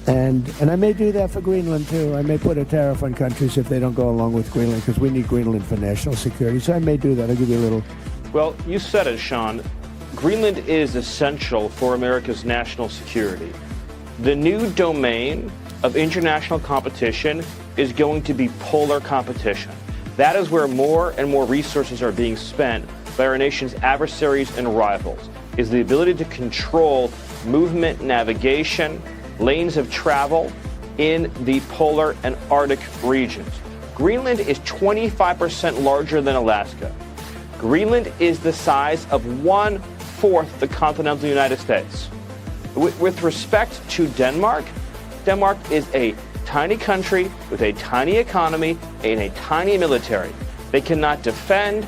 And I may do that for Greenland, too. I may put a tariff on countries if they don't go along with Greenland, because we need Greenland for national security. So I may do that. I'll give you a little. Well, you said it, Sean. Greenland is essential for America's national security. The new domain of international competition is going to be polar competition. That is where more and more resources are being spent by our nation's adversaries and rivals, is the ability to control movement, navigation, lanes of travel in the polar and Arctic regions. Greenland is 25% larger than Alaska. Greenland is the size of 1/4 the continental United States. With respect to Denmark, Denmark is a tiny country with a tiny economy and a tiny military. They cannot defend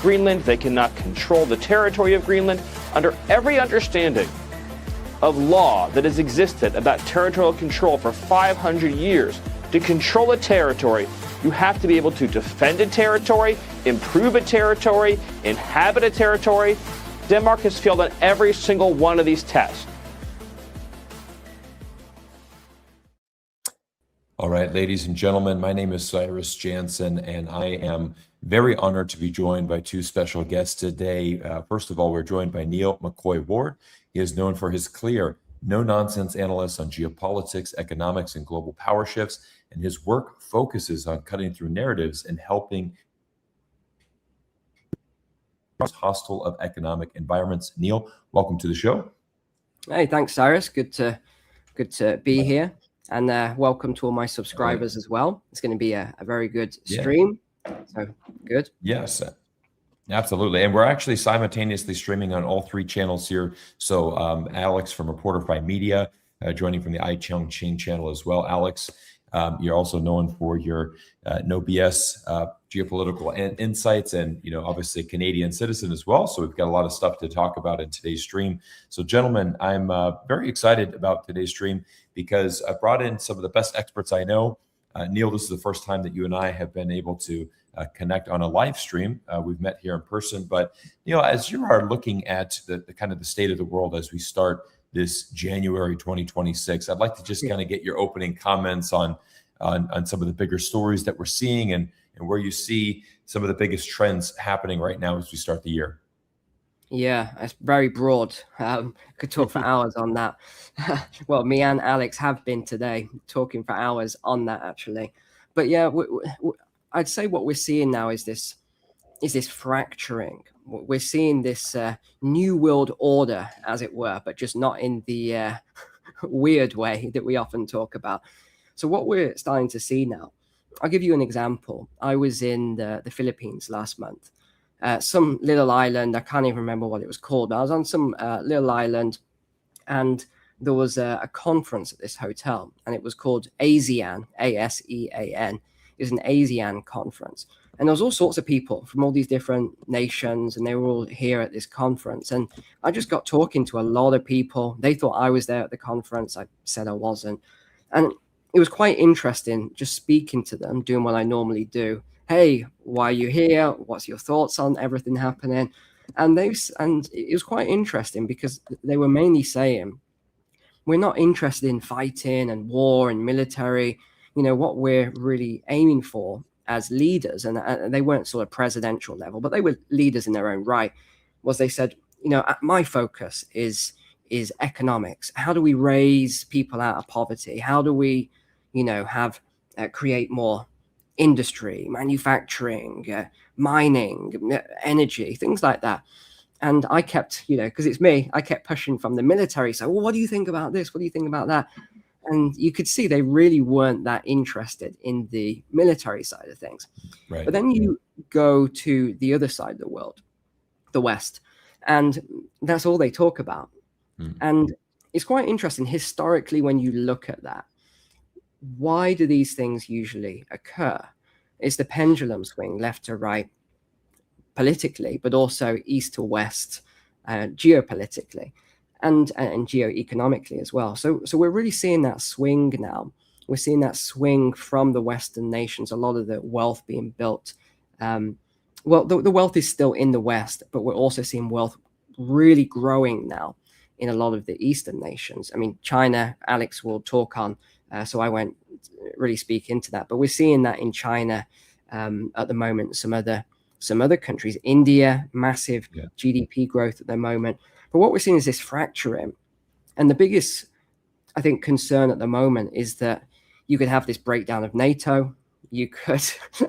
Greenland. They cannot control the territory of Greenland. Under every understanding of law that has existed about territorial control for 500 years, to control a territory, you have to be able to defend a territory, improve a territory, inhabit a territory. Denmark has failed on every single one of these tests. All right, ladies and gentlemen, my name is Cyrus Jansen, and I am very honored to be joined by two special guests today. First of all, we're joined by Neil McCoy-Ward. He is known for his clear, no-nonsense analysis on geopolitics, economics, and global power shifts, and his work focuses on cutting through narratives and helping hostile of economic environments. Neil, welcome to the show. Hey, thanks, Cyrus. Good to be here, and welcome to all my subscribers as well. It's going to be a very good stream. So good. Yes. Absolutely. And we're actually simultaneously streaming on all three channels here. So Alex from Reporterfy Media joining from the iChongqing channel as well. Alex, you're also known for your no BS geopolitical insights, and obviously a Canadian citizen as well. So we've got a lot of stuff to talk about in today's stream. So gentlemen, I'm very excited about today's stream because I brought in some of the best experts I know. Neil, this is the first time that you and I have been able to connect on a live stream. We've met here in person, but as you are looking at the kind of the state of the world as we start this January 2026, I'd like to just kind of get your opening comments on some of the bigger stories that we're seeing and where you see some of the biggest trends happening right now as we start the year. Yeah, it's very broad. Could talk for hours on that. Well, me and Alex have been today talking for hours on that, actually. But yeah, I'd say what we're seeing now is this fracturing. We're seeing this new world order, as it were, but just not in the weird way that we often talk about. So what we're starting to see now, I'll give you an example. I was in the Philippines last month. Some little island, I can't even remember what it was called, but I was on some little island, and there was a conference at this hotel, and it was called ASEAN, ASEAN. It was an ASEAN conference, and there was all sorts of people from all these different nations, and they were all here at this conference. And I just got talking to a lot of people. They thought I was there at the conference. I said I wasn't, and it was quite interesting just speaking to them, doing what I normally do. Hey, why are you here? What's your thoughts on everything happening? And it was quite interesting because they were mainly saying, we're not interested in fighting and war and military. What we're really aiming for as leaders, and they weren't sort of presidential level, but they were leaders in their own right, was they said, my focus is economics. How do we raise people out of poverty? How do we, create more industry, manufacturing, mining, energy, things like that. And I kept, because it's me, I kept pushing from the military. So, well, what do you think about this? What do you think about that? And you could see they really weren't that interested in the military side of things. Right. But then you go to the other side of the world, the West, and that's all they talk about. And it's quite interesting historically when you look at that. Why do these things usually occur? It's the pendulum swing left to right politically, but also east to west geopolitically and geoeconomically as well. So we're really seeing that swing now. We're seeing that swing from the Western nations, a lot of the wealth being built. The wealth is still in the West, but we're also seeing wealth really growing now in a lot of the Eastern nations. I mean, China, Alex will talk on, so I won't really speak into that. But we're seeing that in China at the moment. Some other countries, India, massive GDP growth at the moment. But what we're seeing is this fracturing, and the biggest, I think, concern at the moment is that you could have this breakdown of NATO. You could,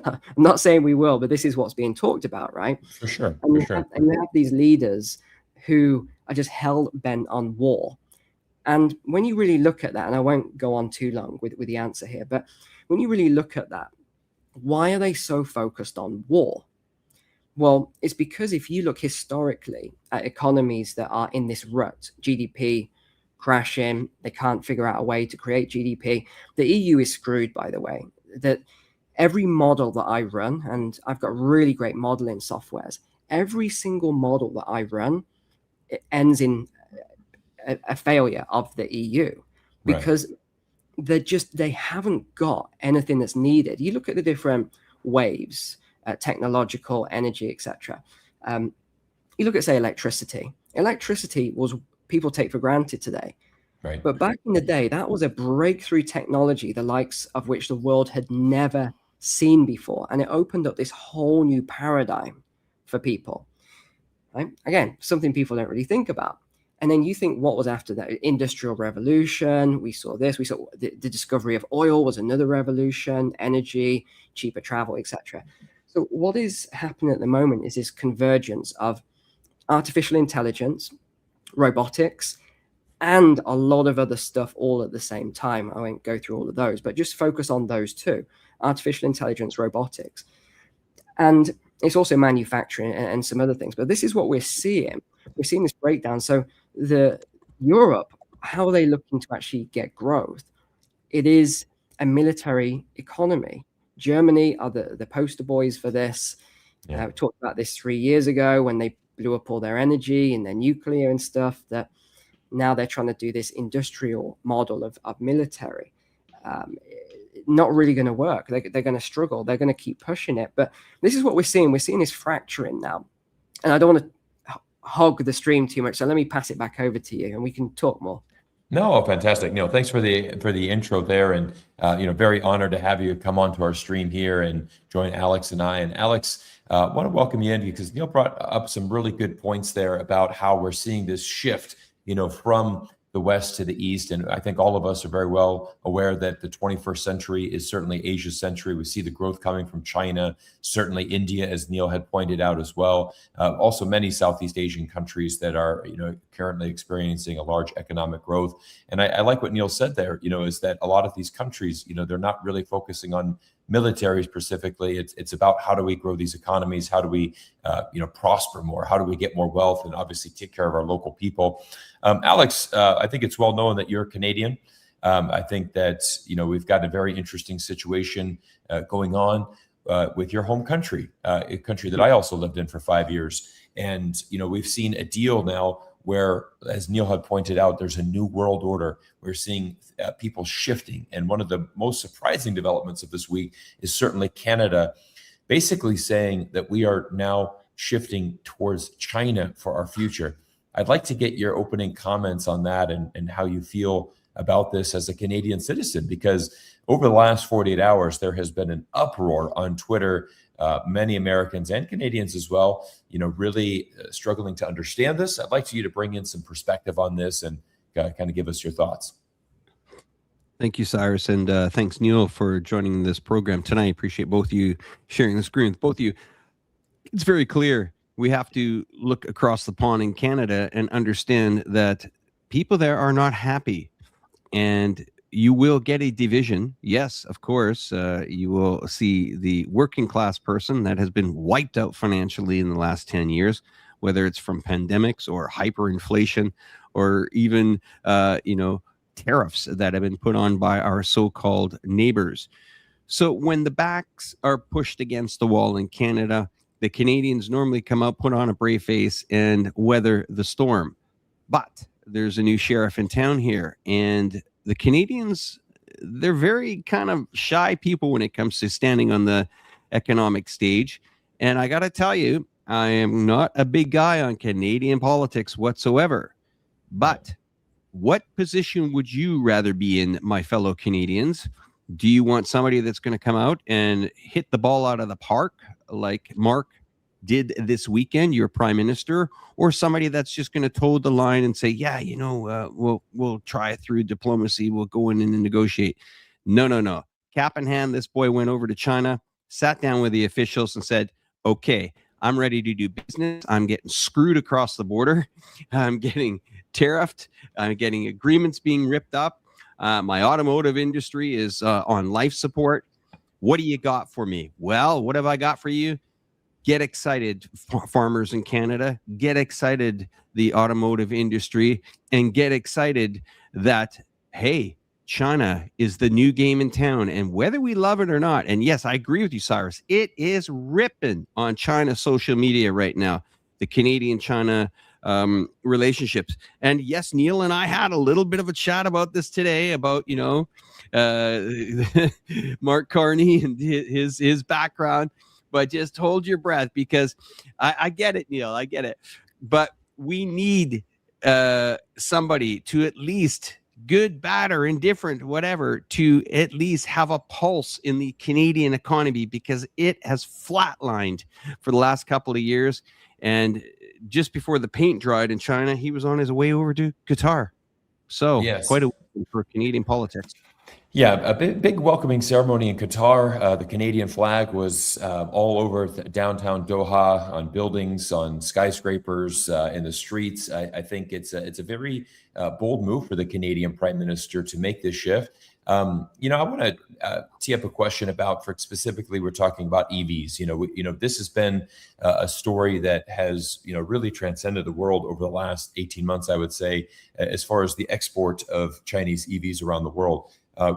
I'm not saying we will, but this is what's being talked about, right? For sure. And For you, sure. and you have these leaders who are just hell bent on war. And when you really look at that, and I won't go on too long with the answer here, but when you really look at that, why are they so focused on war? Well, it's because if you look historically at economies that are in this rut, GDP crashing, they can't figure out a way to create GDP. The EU is screwed, by the way. That every model that I run, and I've got really great modeling softwares, every single model that I run, it ends in a failure of the EU because they haven't got anything that's needed. You look at the different waves, technological, energy, etc. You look at, say, electricity. Electricity was people take for granted today. Right. But back in the day, that was a breakthrough technology, the likes of which the world had never seen before. And it opened up this whole new paradigm for people. Right? Again, something people don't really think about. And then you think, what was after that? Industrial revolution. We saw this. We saw the discovery of oil was another revolution, energy, cheaper travel, etc. So what is happening at the moment is this convergence of artificial intelligence, robotics, and a lot of other stuff all at the same time. I won't go through all of those, but just focus on those two: artificial intelligence, robotics. And it's also manufacturing and some other things. But this is what we're seeing. We're seeing this breakdown. So Europe, how are they looking to actually get growth? It is a military economy. Germany are the poster boys for this. We talked about this 3 years ago when they blew up all their energy and their nuclear and stuff, that now they're trying to do this industrial model of military. Not really going to work. They're going to struggle. They're going to keep pushing it. But this is what we're seeing. We're seeing this fracturing now. And I don't want to hog the stream too much. So let me pass it back over to you and we can talk more. No, fantastic. Thanks for the intro there, and very honored to have you come onto our stream here and join Alex and I. And Alex, want to welcome you in because Neil brought up some really good points there about how we're seeing this shift, from the West to the East. And I think all of us are very well aware that the 21st century is certainly Asia's century. We see the growth coming from China, certainly India, as Neil had pointed out as well. Also many Southeast Asian countries that are, currently experiencing a large economic growth. And I like what Neil said there, is that a lot of these countries, they're not really focusing on military specifically. It's about how do we grow these economies? How do we, prosper more? How do we get more wealth and obviously take care of our local people? Alex, I think it's well known that you're Canadian. I think that, we've got a very interesting situation going on with your home country, a country that I also lived in for 5 years. And, we've seen a deal now where, as Neil had pointed out, there's a new world order. We're seeing people shifting. And one of the most surprising developments of this week is certainly Canada basically saying that we are now shifting towards China for our future. I'd like to get your opening comments on that and how you feel about this as a Canadian citizen, because over the last 48 hours, there has been an uproar on Twitter. Many Americans and Canadians as well, really struggling to understand this. I'd like you to bring in some perspective on this and kind of give us your thoughts. Thank you, Cyrus, and thanks, Neil, for joining this program tonight. I appreciate both of you sharing the screen with both of you. It's very clear we have to look across the pond in Canada and understand that people there are not happy, and you will get a division. Yes, of course, you will see the working class person that has been wiped out financially in the last 10 years, whether it's from pandemics or hyperinflation or even, tariffs that have been put on by our so-called neighbors. So when the backs are pushed against the wall in Canada, the Canadians normally come out, put on a brave face, and weather the storm. But there's a new sheriff in town here, and the Canadians, they're very kind of shy people when it comes to standing on the economic stage. And I got to tell you, I am not a big guy on Canadian politics whatsoever. But what position would you rather be in, my fellow Canadians? Do you want somebody that's going to come out and hit the ball out of the park like Mark did this weekend, your prime minister, or somebody that's just going to toe the line and say, yeah, we'll try it through diplomacy, we'll go in and negotiate? No. Cap in hand, this boy went over to China, sat down with the officials and said, okay, I'm ready to do business. I'm getting screwed across the border. I'm getting tariffed. I'm getting agreements being ripped up. My automotive industry is on life support. What do you got for me? Well, what have I got for you? Get excited, farmers in Canada. Get excited, the automotive industry, and get excited that, hey, China is the new game in town. And whether we love it or not, and yes, I agree with you, Cyrus, it is ripping on China social media right now, the Canadian-China relationships. And yes, Neil and I had a little bit of a chat about this today, about, Mark Carney and his background. But just hold your breath, because I get it, Neil, I get it. But we need somebody to at least, good, bad, or indifferent, whatever, to at least have a pulse in the Canadian economy, because it has flatlined for the last couple of years. And just before the paint dried in China, he was on his way over to Qatar. So Yes. quite a week for Canadian politics. Yeah, a big welcoming ceremony in Qatar. The Canadian flag was all over downtown Doha, on buildings, on skyscrapers, in the streets. I think it's a very bold move for the Canadian Prime Minister to make this shift. I want to tee up a question about, for specifically, we're talking about EVs. This has been a story that has really transcended the world over the last 18 months, I would say, as far as the export of Chinese EVs around the world.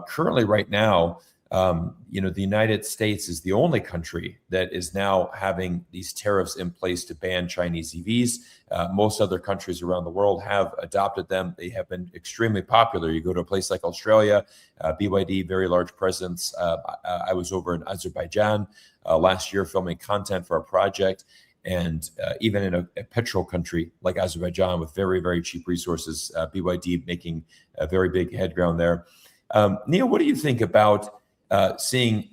Currently, right now, the United States is the only country that is now having these tariffs in place to ban Chinese EVs. Most other countries around the world have adopted them. They have been extremely popular. You go to a place like Australia, BYD, very large presence. I was over in Azerbaijan last year filming content for our project. And even in a petrol country like Azerbaijan with very, very cheap resources, BYD making a very big head ground there. Neil, what do you think about seeing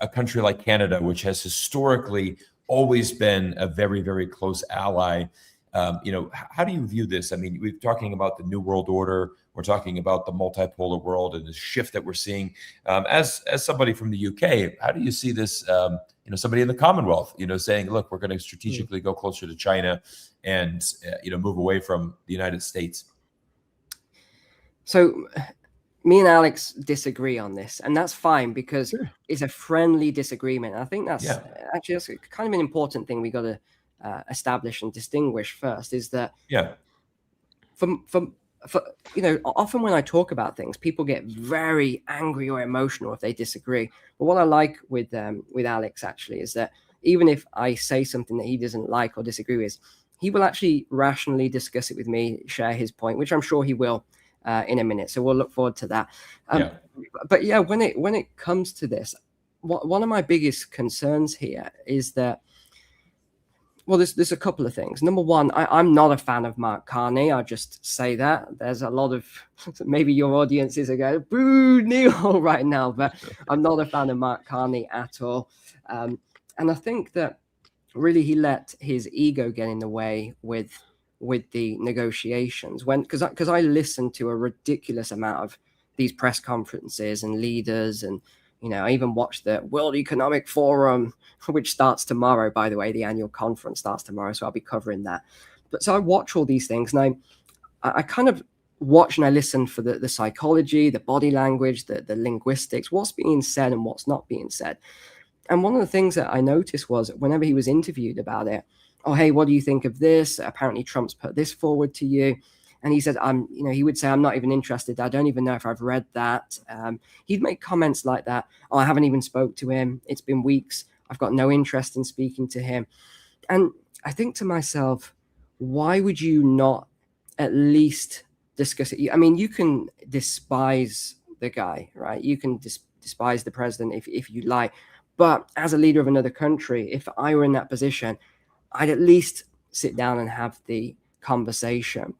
a country like Canada, which has historically always been a very, very close ally? How do you view this? I mean, we're talking about the New World Order. We're talking about the multipolar world and the shift that we're seeing. As somebody from the UK, how do you see this? Somebody in the Commonwealth, saying, look, we're going to strategically go closer to China and move away from the United States. So me and Alex disagree on this, and that's fine, because it's a friendly disagreement. I think that's kind of an important thing we got to establish and distinguish first, is that often when I talk about things, people get very angry or emotional if they disagree. But what I like with Alex actually is that even if I say something that he doesn't like or disagree with, he will actually rationally discuss it with me, share his point, which I'm sure he will in a minute. So we'll look forward to that. But yeah, when it comes to this, one of my biggest concerns here is that, well, there's a couple of things. Number one, I'm not a fan of Mark Carney. I'll just say that. There's a lot of, maybe your audiences are going, boo, Neil, right now, but I'm not a fan of Mark Carney at all. And I think that really he let his ego get in the way with the negotiations, because I listened to a ridiculous amount of these press conferences and leaders, and I even watched the World Economic Forum, which starts tomorrow, by the way. The annual conference starts tomorrow, so I'll be covering that. But so I watch all these things, and I kind of watch and I listen for the psychology, the body language, the linguistics, what's being said and what's not being said. And one of the things that I noticed was whenever he was interviewed about it, oh, hey, what do you think of this? Apparently Trump's put this forward to you. And he said, he would say, I'm not even interested. I don't even know if I've read that. He'd make comments like that. Oh, I haven't even spoke to him. It's been weeks. I've got no interest in speaking to him. And I think to myself, why would you not at least discuss it? I mean, you can despise the guy, right? You can despise the president if you like. But as a leader of another country, if I were in that position, I'd at least sit down and have the conversation.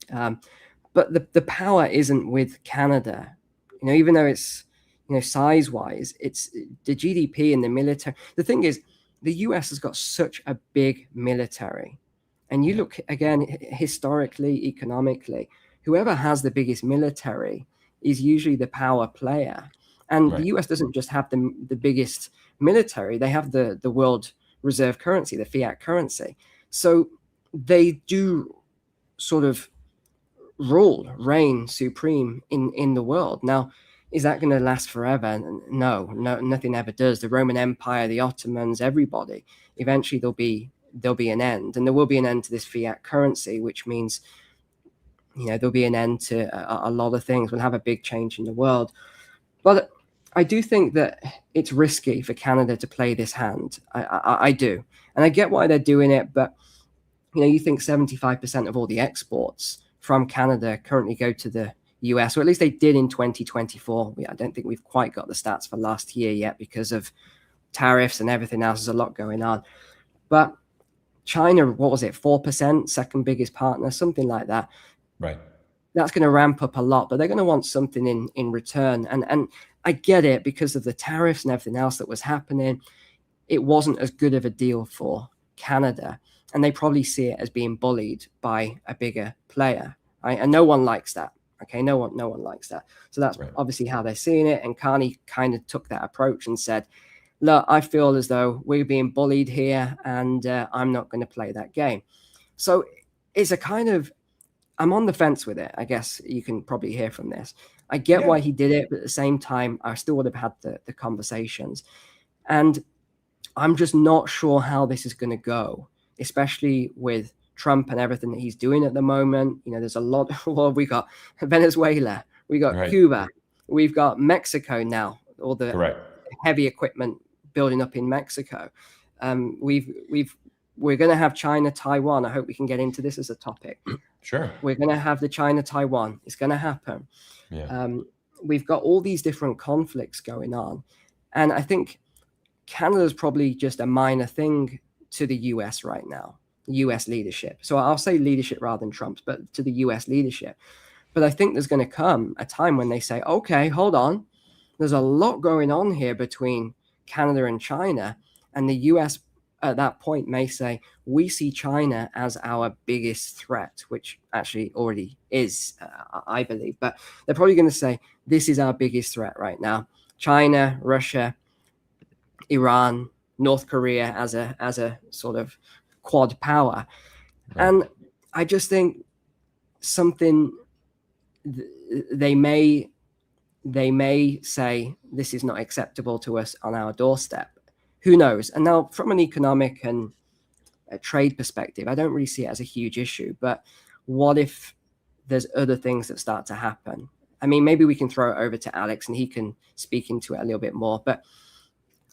But the power isn't with Canada, even though it's, size wise, it's the GDP and the military. The thing is, the US has got such a big military. And you look again, historically, economically, whoever has the biggest military is usually the power player. And the US doesn't just have the biggest military, they have the world reserve currency, the fiat currency. So they do sort of reign supreme in the world. Now, is that going to last forever? No, nothing ever does. The Roman Empire, the Ottomans, everybody, eventually there'll be an end, and there will be an end to this fiat currency, which means, there'll be an end to a lot of things. We'll have a big change in the world. But I do think that it's risky for Canada to play this hand. I do. And I get why they're doing it, but you think 75% of all the exports from Canada currently go to the US, or at least they did in 2024. I don't think we've quite got the stats for last year yet because of tariffs and everything else. There's a lot going on. But China, what was it, 4%, second biggest partner, something like that. Right. That's going to ramp up a lot, but they're going to want something in return. And I get it, because of the tariffs and everything else that was happening. It wasn't as good of a deal for Canada, and they probably see it as being bullied by a bigger player, right? And no one likes that. Okay, no one likes that. So that's obviously how they're seeing it. And Carney kind of took that approach and said, look, I feel as though we're being bullied here, and I'm not going to play that game. So it's a kind of, I'm on the fence with it. I guess you can probably hear from this. I get why he did it, but at the same time, I still would have had the conversations. And I'm just not sure how this is going to go, especially with Trump and everything that he's doing at the moment. There's a lot. Well, we got Venezuela, we got Cuba, we've got Mexico now, all the heavy equipment building up in Mexico. We're going to have China, Taiwan. I hope we can get into this as a topic. Sure. We're going to have the China, Taiwan. It's going to happen. Yeah. We've got all these different conflicts going on. And I think Canada's probably just a minor thing to the US right now, US leadership. So I'll say leadership rather than Trump's, but to the US leadership. But I think there's going to come a time when they say, okay, hold on. There's a lot going on here between Canada and China. And the US at that point may say, we see China as our biggest threat, which actually already is, I believe. But they're probably going to say, this is our biggest threat right now. China, Russia, Iran, North Korea as a sort of quad power. And I just think something they may say, this is not acceptable to us on our doorstep. Who knows? And now, from an economic and a trade perspective, I don't really see it as a huge issue. But what if there's other things that start to happen? I mean, maybe we can throw it over to Alex and he can speak into it a little bit more. But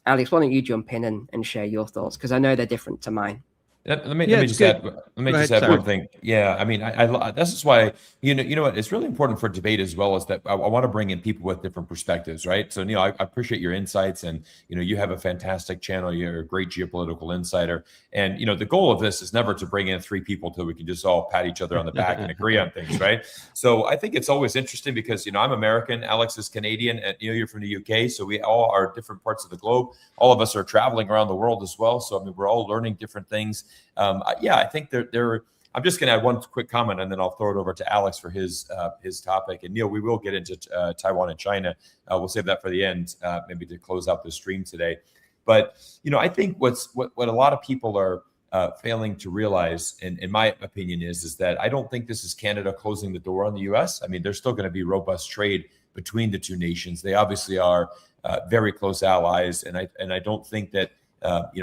Alex, why don't you jump in and share your thoughts? Because I know they're different to mine. Let me just add one thing. Yeah, I mean, I this is why you know what, it's really important for debate as well, is that I want to bring in people with different perspectives, right? So Neil, I appreciate your insights, and you have a fantastic channel. You're a great geopolitical insider, and the goal of this is never to bring in three people till we can just all pat each other on the back and agree on things, right? So I think it's always interesting because I'm American, Alex is Canadian, and you're from the UK, so we all are different parts of the globe. All of us are traveling around the world as well, so I mean we're all learning different things. I think I'm just going to add one quick comment, and then I'll throw it over to Alex for his topic. And Neil, we will get into Taiwan and China. We'll save that for the end, maybe to close out the stream today. But I think what a lot of people are failing to realize, in my opinion, is that I don't think this is Canada closing the door on the U.S. I mean, there's still going to be robust trade between the two nations. They obviously are very close allies, and I don't think that.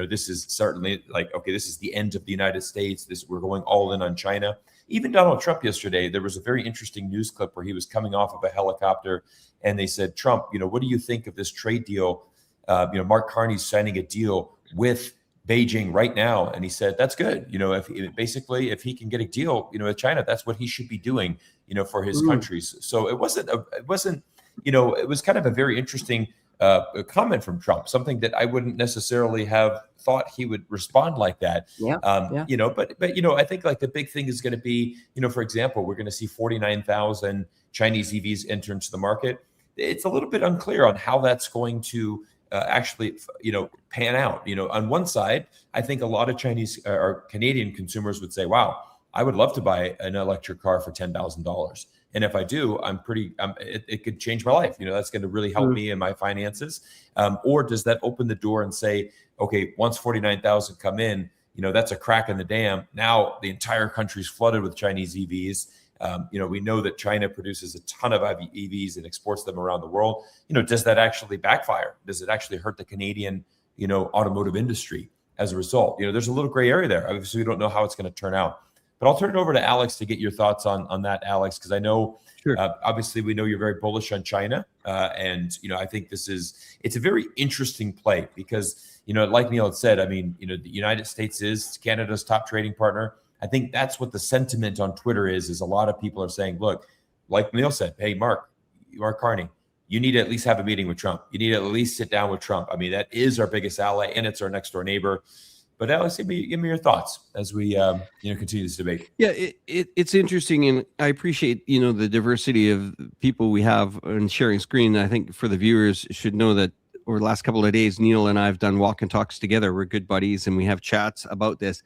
This is certainly this is the end of the United States. We're going all in on China. Even Donald Trump yesterday, there was a very interesting news clip where he was coming off of a helicopter, and they said, Trump, what do you think of this trade deal? Mark Carney's signing a deal with Beijing right now, and he said that's good. If he can get a deal, with China, that's what he should be doing, for his countries. So it was kind of a very interesting a comment from Trump, something that I wouldn't necessarily have thought he would respond like that. Yeah. You know, but I think like the big thing is going to be, for example, we're going to see 49,000 Chinese EVs enter into the market. It's a little bit unclear on how that's going to actually, pan out. On one side, I think a lot of Chinese or Canadian consumers would say, wow, I would love to buy an electric car for $10,000. And if I do, it could change my life. That's going to really help me in my finances. Or does that open the door and say, okay, once 49,000 come in, that's a crack in the dam. Now the entire country's flooded with Chinese EVs. We know that China produces a ton of EVs and exports them around the world. Does that actually backfire? Does it actually hurt the Canadian, automotive industry as a result? There's a little gray area there. Obviously, we don't know how it's going to turn out. But I'll turn it over to Alex to get your thoughts on that, Alex, because I know, obviously, we know you're very bullish on China. And, I think it's a very interesting play because, like Neil had said, the United States is Canada's top trading partner. I think that's what the sentiment on Twitter is a lot of people are saying, look, like Neil said, hey, Mark Carney, you need to at least have a meeting with Trump. You need to at least sit down with Trump. That is our biggest ally, and it's our next door neighbor. But Alex, give me your thoughts as we continue this debate. Yeah, it's interesting, and I appreciate the diversity of people we have on sharing screen. I think for the viewers should know that over the last couple of days, Neil and I have done walk and talks together. We're good buddies, and we have chats about this.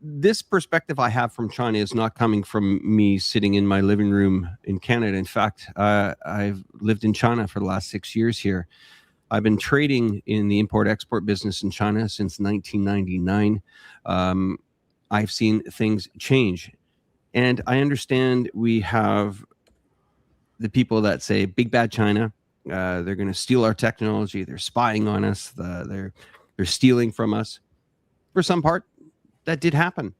This perspective I have from China is not coming from me sitting in my living room in Canada. In fact, I've lived in China for the last 6 years here. I've been trading in the import-export business in China since 1999. I've seen things change. And I understand we have the people that say, big bad China, they're going to steal our technology, they're spying on us, they're stealing from us. For some part, that did happen.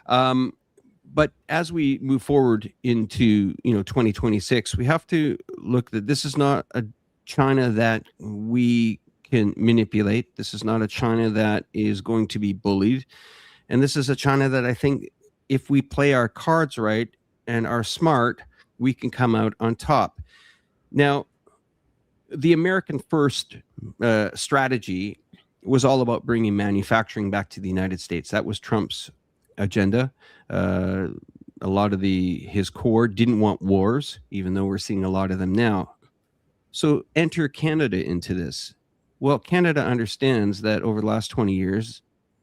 But as we move forward into 2026, we have to look that this is not a China that we can manipulate. This is not a China that is going to be bullied. And this is a China that I think if we play our cards right and are smart, we can come out on top. Now, the American first strategy was all about bringing manufacturing back to the United States. That was Trump's agenda. A lot of his core didn't want wars, even though we're seeing a lot of them now. So enter Canada into this. Well, Canada understands that over the last 20 years,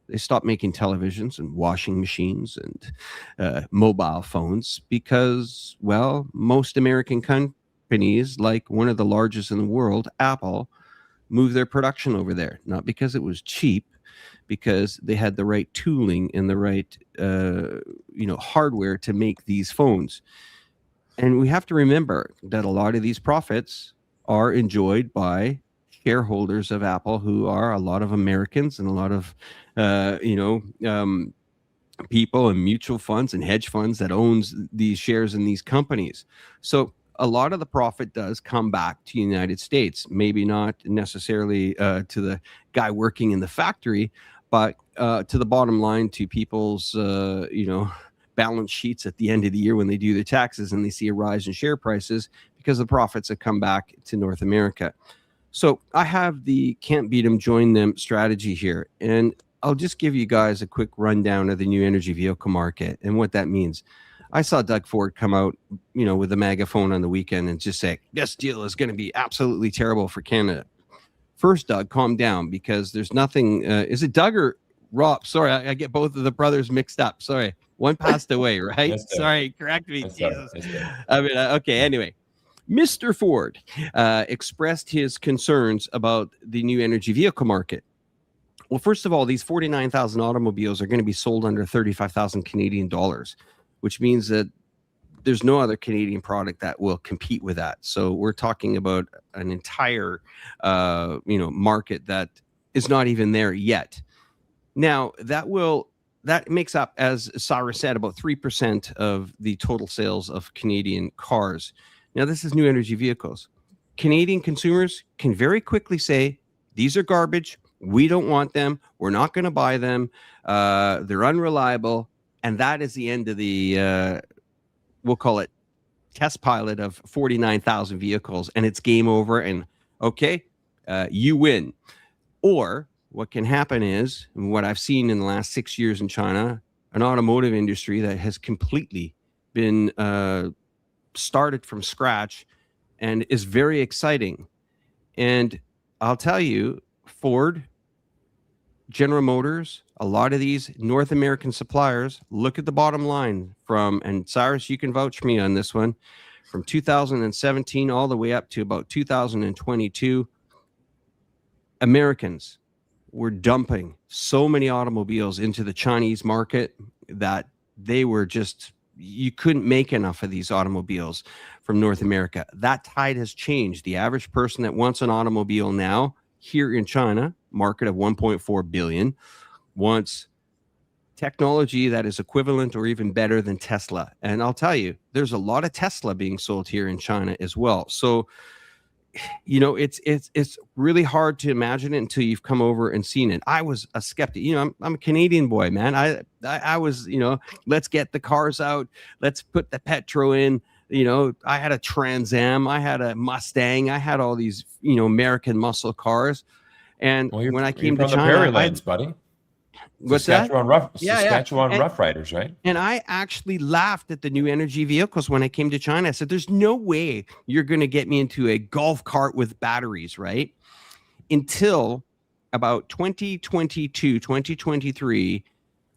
they stopped making televisions and washing machines and mobile phones because, well, most American companies, like one of the largest in the world, Apple, moved their production over there. Not because it was cheap, because they had the right tooling and the right hardware to make these phones. And we have to remember that a lot of these profits are enjoyed by shareholders of Apple, who are a lot of Americans and a lot of people and mutual funds and hedge funds that owns these shares in these companies. So a lot of the profit does come back to the United States, maybe not necessarily to the guy working in the factory, but to the bottom line, to people's balance sheets at the end of the year when they do their taxes and they see a rise in share prices because the profits have come back to North America. So I have the can't beat them, join them strategy here. And I'll just give you guys a quick rundown of the new energy vehicle market and what that means. I saw Doug Ford come out, with a megaphone on the weekend and just say, this deal is going to be absolutely terrible for Canada. First, Doug, calm down, because there's nothing. Is it Doug or Rob? Sorry, I get both of the brothers mixed up. Sorry. One passed away, right? Sorry, correct me. Jesus. Okay, anyway. Mr. Ford expressed his concerns about the new energy vehicle market. Well, first of all, these 49,000 automobiles are going to be sold under 35,000 Canadian dollars, which means that there's no other Canadian product that will compete with that. So we're talking about an entire, market that is not even there yet. Now, that makes up, as Cyrus said, about 3% of the total sales of Canadian cars. Now, this is new energy vehicles. Canadian consumers can very quickly say, these are garbage. We don't want them. We're not going to buy them. They're unreliable. And that is the end of the, we'll call it test pilot of 49,000 vehicles. And it's game over. And okay, you win. Or what can happen is, what I've seen in the last 6 years in China, an automotive industry that has completely been started from scratch and is very exciting. And I'll tell you, Ford, General Motors, a lot of these North American suppliers, look at the bottom line from, and Cyrus, you can vouch for me on this one, from 2017 all the way up to about 2022, Americans were dumping so many automobiles into the Chinese market that they were just, you couldn't make enough of these automobiles from North America. That tide has changed. The average person that wants an automobile now here in China, market of 1.4 billion, wants technology that is equivalent or even better than Tesla. And I'll tell you, there's a lot of Tesla being sold here in China as well. So, you know, it's really hard to imagine it until you've come over and seen it. I was a skeptic. You know, I'm a Canadian boy, man. I was, you know, let's get the cars out. Let's put the petro in. You know, I had a Trans Am. I had a Mustang. I had all these, you know, American muscle cars. And when I came to China, the Prairie Lands, buddy. What's Saskatchewan that? Saskatchewan Rough Riders, right? And I actually laughed at the new energy vehicles when I came to China. I said, there's no way you're going to get me into a golf cart with batteries, right? Until about 2022, 2023,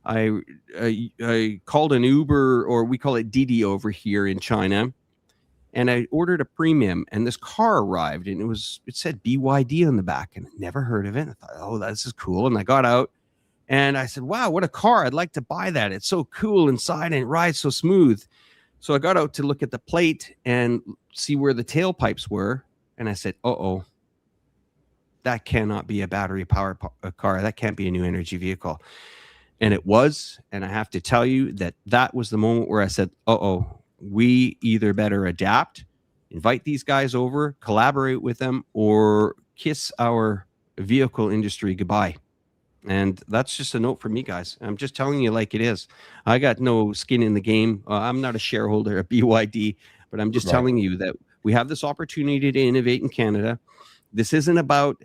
I called an Uber, or we call it Didi over here in China, and I ordered a premium, and this car arrived, and it said BYD on the back, and I never heard of it. I thought, oh, this is cool. And I got out, and I said, wow, what a car. I'd like to buy that. It's so cool inside, and it rides so smooth. So I got out to look at the plate and see where the tailpipes were, and I said, uh-oh, that cannot be a battery-powered car. That can't be a new energy vehicle. And it was, and I have to tell you that was the moment where I said, uh-oh, we either better adapt, invite these guys over, collaborate with them, or kiss our vehicle industry goodbye. And that's just a note for me, guys. I'm just telling you like it is. I got no skin in the game. I'm not a shareholder at BYD, but I'm just telling you that we have this opportunity to innovate in Canada. This isn't about,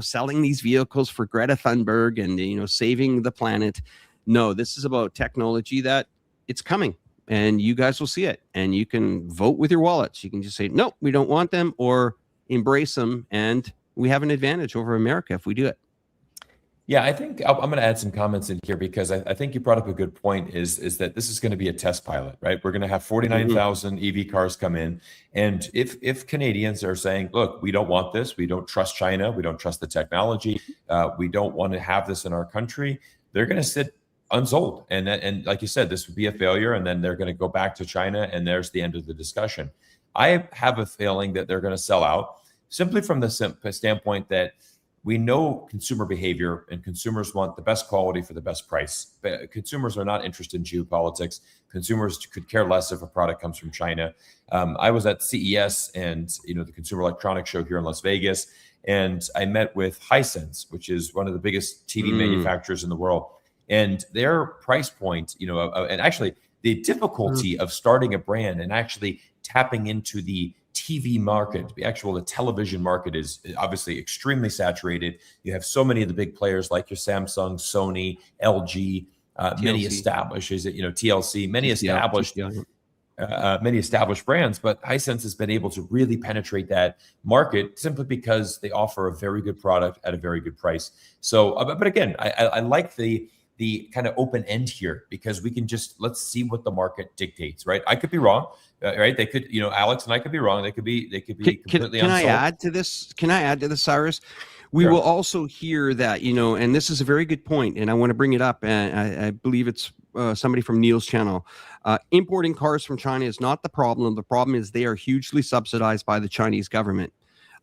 selling these vehicles for Greta Thunberg and, saving the planet. No, this is about technology that it's coming, and you guys will see it, and you can vote with your wallets. You can just say, no, we don't want them, or embrace them. And we have an advantage over America if we do it. Yeah, I think I'm going to add some comments in here, because I think you brought up a good point, is that this is going to be a test pilot, right? We're going to have 49,000 EV cars come in. And if Canadians are saying, look, we don't want this, we don't trust China, we don't trust the technology, we don't want to have this in our country, they're going to sit unsold. And like you said, this would be a failure. And then they're going to go back to China, and there's the end of the discussion. I have a feeling that they're going to sell out, simply from the standpoint that we know consumer behavior, and consumers want the best quality for the best price. But consumers are not interested in geopolitics. Consumers could care less if a product comes from China. I was at CES and the Consumer Electronics Show here in Las Vegas, and I met with Hisense, which is one of the biggest TV manufacturers in the world. And their price point, and actually the difficulty of starting a brand and actually tapping into the TV market, the television market, is obviously extremely saturated. You have so many of the big players like your Samsung, Sony, LG, many established, TLC, many established brands. But Hisense has been able to really penetrate that market simply because they offer a very good product at a very good price. So, but again, I like the kind of open end here, because we can let's see what the market dictates, right? I could be wrong, right? They could, Alex and I could be wrong. They could be completely Can unsold. I add to this? Cyrus? We will also hear that, and this is a very good point, and I want to bring it up. And I believe it's somebody from Neil's channel. Importing cars from China is not the problem. The problem is they are hugely subsidized by the Chinese government.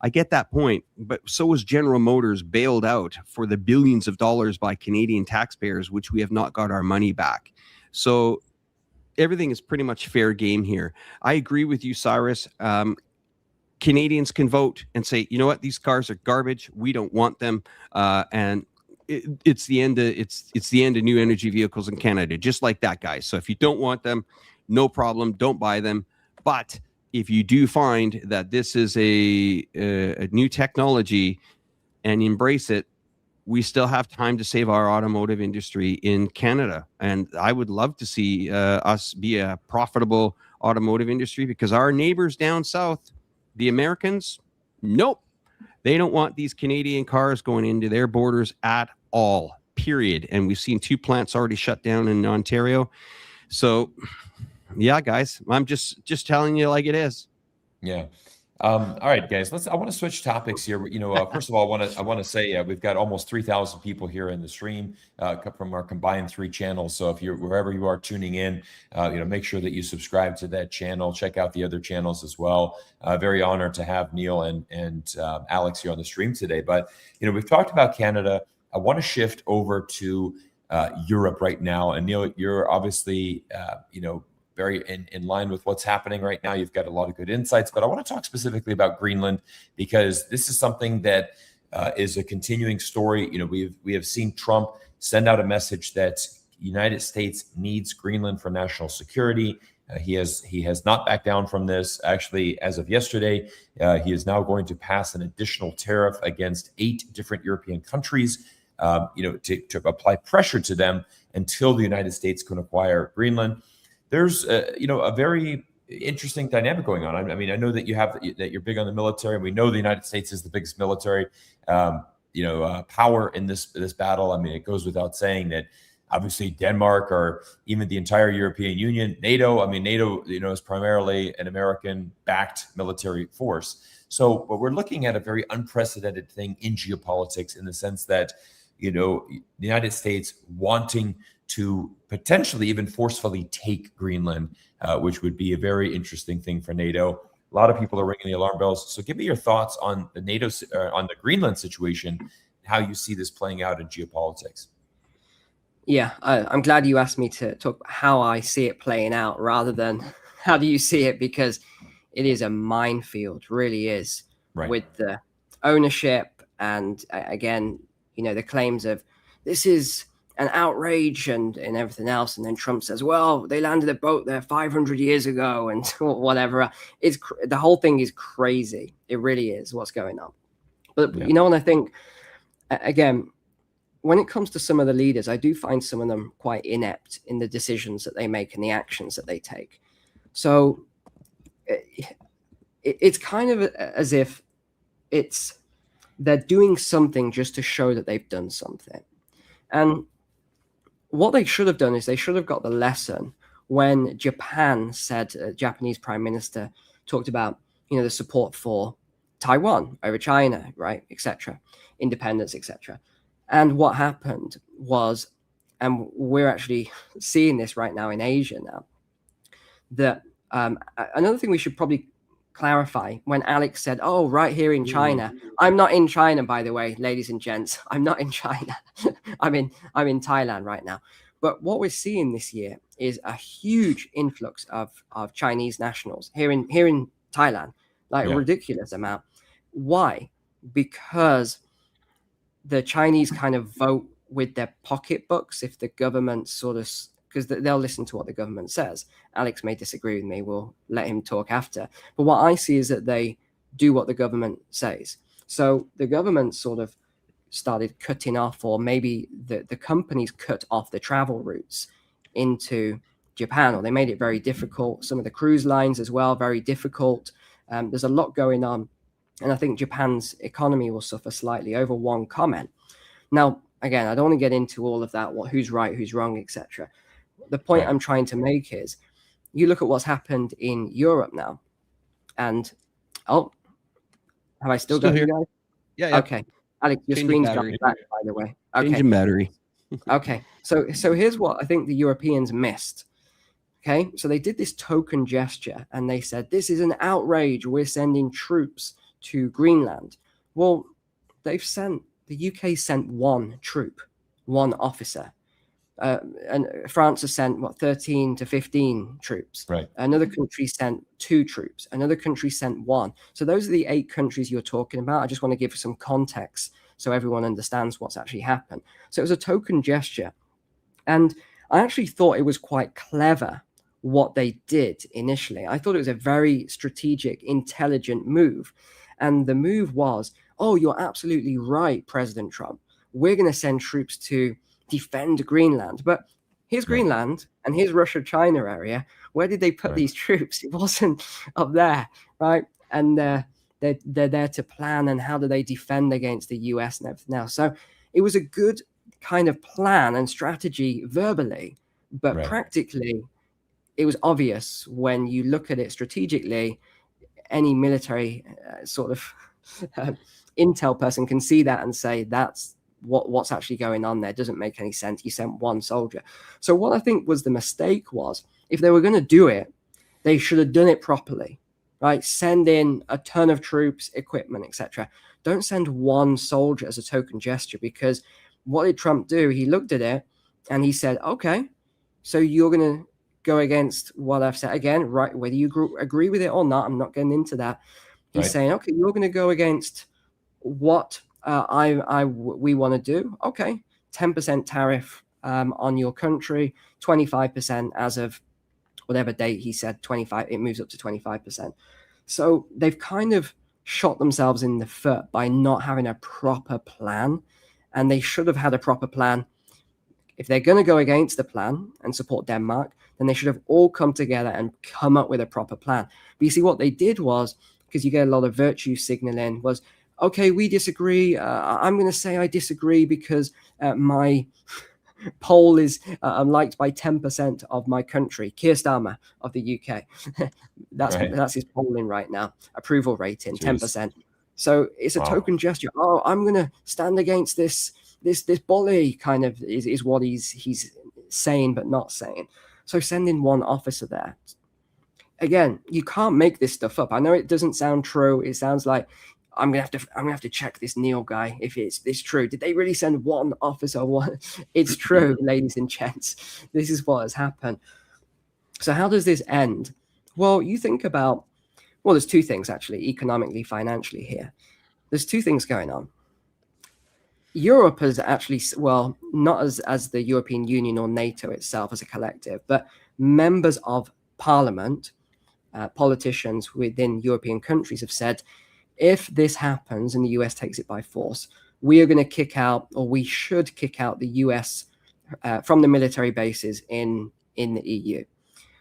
I get that point, but so is General Motors bailed out for the billions of dollars by Canadian taxpayers, which we have not got our money back. So everything is pretty much fair game here. I agree with you, Cyrus. Canadians can vote and say, you know what, these cars are garbage. We don't want them. And it's the end of new energy vehicles in Canada, just like that, guys. So if you don't want them, no problem. Don't buy them. But if you do find that this is a new technology and embrace it, we still have time to save our automotive industry in Canada. And I would love to see us be a profitable automotive industry, because our neighbors down south, the Americans, nope. They don't want these Canadian cars going into their borders at all, period. And we've seen 2 plants already shut down in Ontario. So, yeah, guys, I'm just telling you like it is. Yeah. All right, guys. I want to switch topics here. First of all, I want to say we've got almost 3,000 people here in the stream from our combined 3 channels. So if you're wherever you are tuning in, make sure that you subscribe to that channel. Check out the other channels as well. Very honored to have Neil and Alex here on the stream today. But we've talked about Canada. I want to shift over to Europe right now. And Neil, you're obviously very in line with what's happening right now. You've got a lot of good insights, but I want to talk specifically about Greenland, because this is something that is a continuing story. We have seen Trump send out a message that the United States needs Greenland for national security. He has not backed down from this. Actually, as of yesterday, he is now going to pass an additional tariff against 8 different European countries, to apply pressure to them until the United States can acquire Greenland. There's a very interesting dynamic going on. I mean, I know that you're big on the military, and we know the United States is the biggest military power in this battle. I mean, it goes without saying that obviously Denmark, or even the entire European Union, NATO. I mean, NATO, is primarily an American-backed military force. So, but we're looking at a very unprecedented thing in geopolitics, in the sense that the United States wanting to potentially even forcefully take Greenland, which would be a very interesting thing for NATO. A lot of people are ringing the alarm bells. So give me your thoughts on the on the Greenland situation, how you see this playing out in geopolitics. Yeah, I'm glad you asked me to talk about how I see it playing out, rather than how do you see it, because it is a minefield, really is, right, with the ownership and, again, the claims of this is an outrage and everything else. And then Trump says, well, they landed a boat there 500 years ago and whatever. The whole thing is crazy. It really is what's going on. But, yeah. And I think, again, when it comes to some of the leaders, I do find some of them quite inept in the decisions that they make and the actions that they take. So it's kind of as if they're doing something just to show that they've done something. And what they should have done is they should have got the lesson when Japan said, Japanese prime minister talked about, the support for Taiwan over China, right, etc., independence, etc. And what happened was, and we're actually seeing this right now in Asia now, that another thing we should probably clarify, when Alex said, oh, right here in China, I'm not in China, by the way, ladies and gents, I'm not in China. I'm in Thailand right now. But what we're seeing this year is a huge influx of Chinese nationals here in Thailand, like a ridiculous amount. Why? Because the Chinese kind of vote with their pocketbooks if the government because they'll listen to what the government says. Alex may disagree with me. We'll let him talk after. But what I see is that they do what the government says. So the government sort of started cutting off, or maybe the companies cut off the travel routes into Japan, or they made it very difficult. Some of the cruise lines as well, very difficult. There's a lot going on. And I think Japan's economy will suffer slightly over one comment. Now, again, I don't want to get into all of that, who's right, who's wrong, etc. The point I'm trying to make is, you look at what's happened in Europe now, and have I still got you guys? Yeah. Okay, Alex, your screen's jumped back, by the way. Okay. Engine battery. Okay, so here's what I think the Europeans missed. Okay, so they did this token gesture, and they said, this is an outrage. We're sending troops to Greenland. Well, the UK sent one troop, one officer. And France has sent 13 to 15 troops. Right. Another country sent 2 troops. Another country sent 1. So those are the 8 countries you're talking about. I just want to give some context so everyone understands what's actually happened. So it was a token gesture, and I actually thought it was quite clever what they did initially. I thought it was a very strategic, intelligent move, and the move was, oh, you're absolutely right, President Trump. We're going to send troops to defend Greenland. But here's Greenland and here's Russia-China area. Where did they put these troops? It wasn't up there, right? And they're there to plan and how do they defend against the US and everything else. So it was a good kind of plan and strategy verbally, but practically it was obvious when you look at it strategically. Any military sort of intel person can see that and say that's what's actually going on there. It doesn't make any sense. You sent one soldier. So what I think was the mistake was, if they were going to do it, they should have done it properly, right? Send in a ton of troops, equipment, etc. Don't send one soldier as a token gesture, because what did Trump do? He looked at it and he said, okay, so you're going to go against what I've said again, right? Whether you agree with it or not, I'm not getting into that. He's saying, okay, you're going to go against what we want to do. Okay, 10% tariff on your country, 25% as of whatever date he said, 25, it moves up to 25%. So they've kind of shot themselves in the foot by not having a proper plan, and they should have had a proper plan. If they're going to go against the plan and support Denmark, then they should have all come together and come up with a proper plan. But you see, what they did was, because you get a lot of virtue signaling, was, okay, we disagree. I'm going to say I disagree because my poll is liked by 10% of my country. Keir Starmer of the UK. That's his polling right now. Approval rating, 10%. So it's a token gesture. Oh, I'm going to stand against this bully, kind of is what he's saying but not saying. So sending one officer there. Again, you can't make this stuff up. I know it doesn't sound true. It sounds like I'm gonna have to check this Neil guy if it's true. Did they really send one officer? One? It's true, ladies and gents. This is what has happened. So how does this end? Well, you think about, there's two things actually, economically, financially here. There's two things going on. Europe has actually, well, not as the European Union or NATO itself as a collective, but members of parliament, politicians within European countries have said, if this happens and the US takes it by force, we are going to kick out, or we should kick out the US from the military bases in the EU.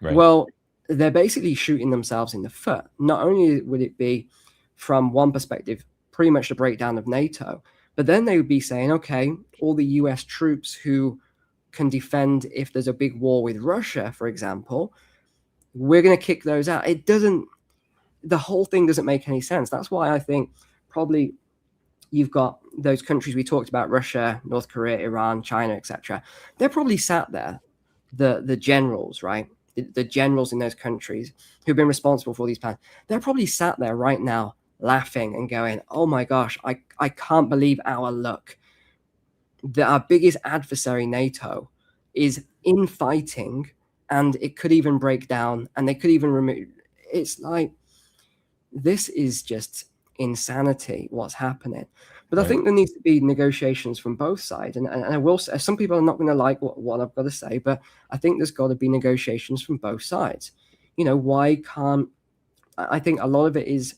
Well, they're basically shooting themselves in the foot. Not only would it be, from one perspective, pretty much the breakdown of NATO, but then they would be saying, okay, all the US troops who can defend if there's a big war with Russia, for example, we're going to kick those out. The whole thing doesn't make any sense. That's why I think probably you've got those countries we talked about, Russia, North Korea, Iran, China, etc. They're probably sat there, the generals, right? The generals in those countries who've been responsible for these plans. They're probably sat there right now laughing and going, oh my gosh, I can't believe our luck. That our biggest adversary, NATO, is infighting, and it could even break down, and they could even remove. It's like, this is just insanity, what's happening. But I think there needs to be negotiations from both sides. And I will say, some people are not going to like what I've got to say, but I think there's got to be negotiations from both sides. Why can't, I think a lot of it is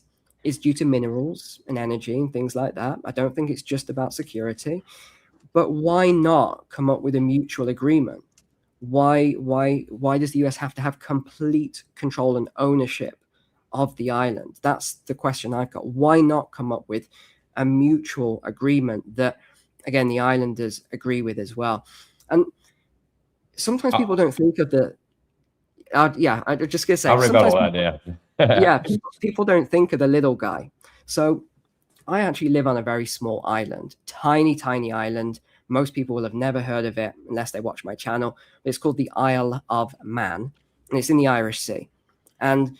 due to minerals and energy and things like that. I don't think it's just about security. But why not come up with a mutual agreement? Why does the US have to have complete control and ownership of the island? That's the question I've got. Why not come up with a mutual agreement that, again, the islanders agree with as well? And sometimes people don't think of the. I'm just gonna say. I'll rebuttal that. Yeah, people don't think of the little guy. So I actually live on a very small island, tiny island. Most people will have never heard of it unless they watch my channel. It's called the Isle of Man, and it's in the Irish Sea. And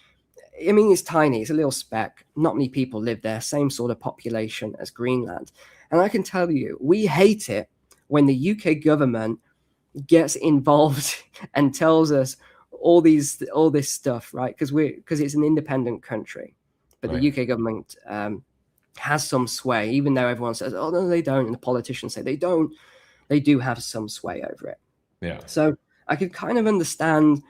I mean, it's tiny. It's a little speck. Not many people live there. Same sort of population as Greenland. And I can tell you, we hate it when the UK government gets involved and tells us all this stuff, right? Because it's an independent country, but the UK government has some sway, even though everyone says, oh no, they don't, and the politicians say they don't. They do have some sway over it. Yeah. So I could kind of understand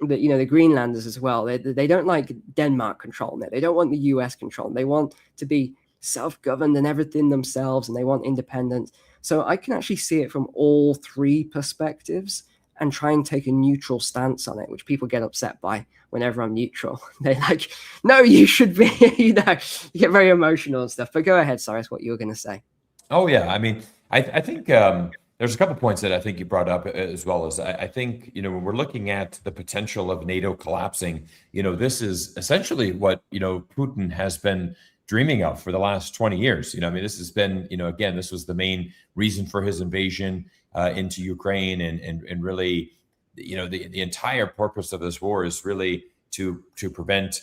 that, the Greenlanders as well. They don't like Denmark controlling it. They don't want the US controlling. They want to be self-governed and everything themselves, and they want independence. So I can actually see it from all three perspectives and try and take a neutral stance on it, which people get upset by whenever I'm neutral. They're like, no, you should be, you get very emotional and stuff. But go ahead, Cyrus, what you were going to say. Oh, yeah. I mean, I think there's a couple points that I think you brought up, as well as I think, when we're looking at the potential of NATO collapsing, this is essentially what, Putin has been dreaming of for the last 20 years. I mean, this has been, again, this was the main reason for his invasion into Ukraine, and really, the entire purpose of this war is really to prevent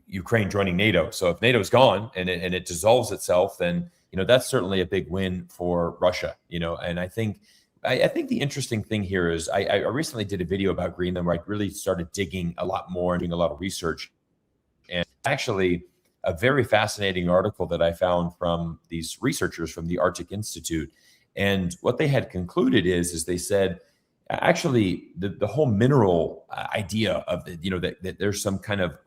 Ukraine joining NATO. So if NATO is gone and it dissolves itself, then that's certainly a big win for Russia. And I think the interesting thing here is I recently did a video about Greenland where I really started digging a lot more and doing a lot of research, and actually a very fascinating article that I found from these researchers from the Arctic Institute. And what they had concluded is they said, actually, the whole mineral idea of that there's some kind of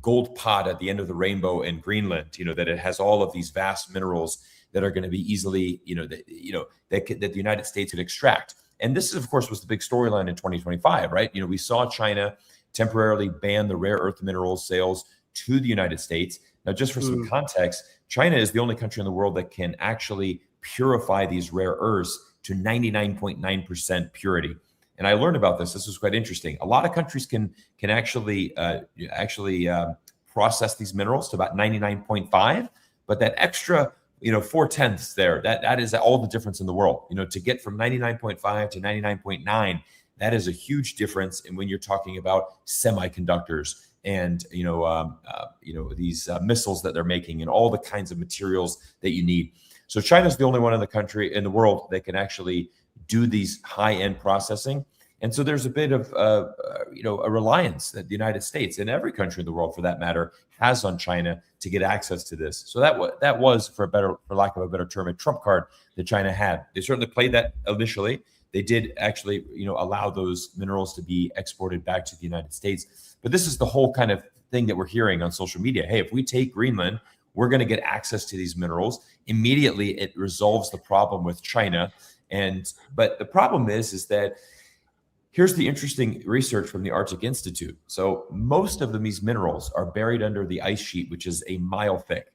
gold pot at the end of the rainbow in Greenland, that it has all of these vast minerals that are going to be easily, that the United States could extract. And this, of course, was the big storyline in 2025, right? We saw China temporarily ban the rare earth mineral sales to the United States. Now, just for some context, China is the only country in the world that can actually purify these rare earths to 99.9% purity. And I learned about this. This was quite interesting. A lot of countries can actually process these minerals to about 99.5, but that extra 4/10 there, that is all the difference in the world. To get from 99.5 to 99.9, that is a huge difference. And when you're talking about semiconductors and these missiles that they're making and all the kinds of materials that you need. So China's the only one in the world that can actually do these high-end processing. And so there's a bit of a reliance that the United States and every country in the world, for that matter, has on China to get access to this. So that was, for lack of a better term, a trump card that China had. They certainly played that initially. They did actually, allow those minerals to be exported back to the United States. But this is the whole kind of thing that we're hearing on social media. Hey, if we take Greenland, we're going to get access to these minerals. Immediately, it resolves the problem with China. But the problem is that here's the interesting research from the Arctic Institute. So most of these minerals are buried under the ice sheet, which is a mile thick.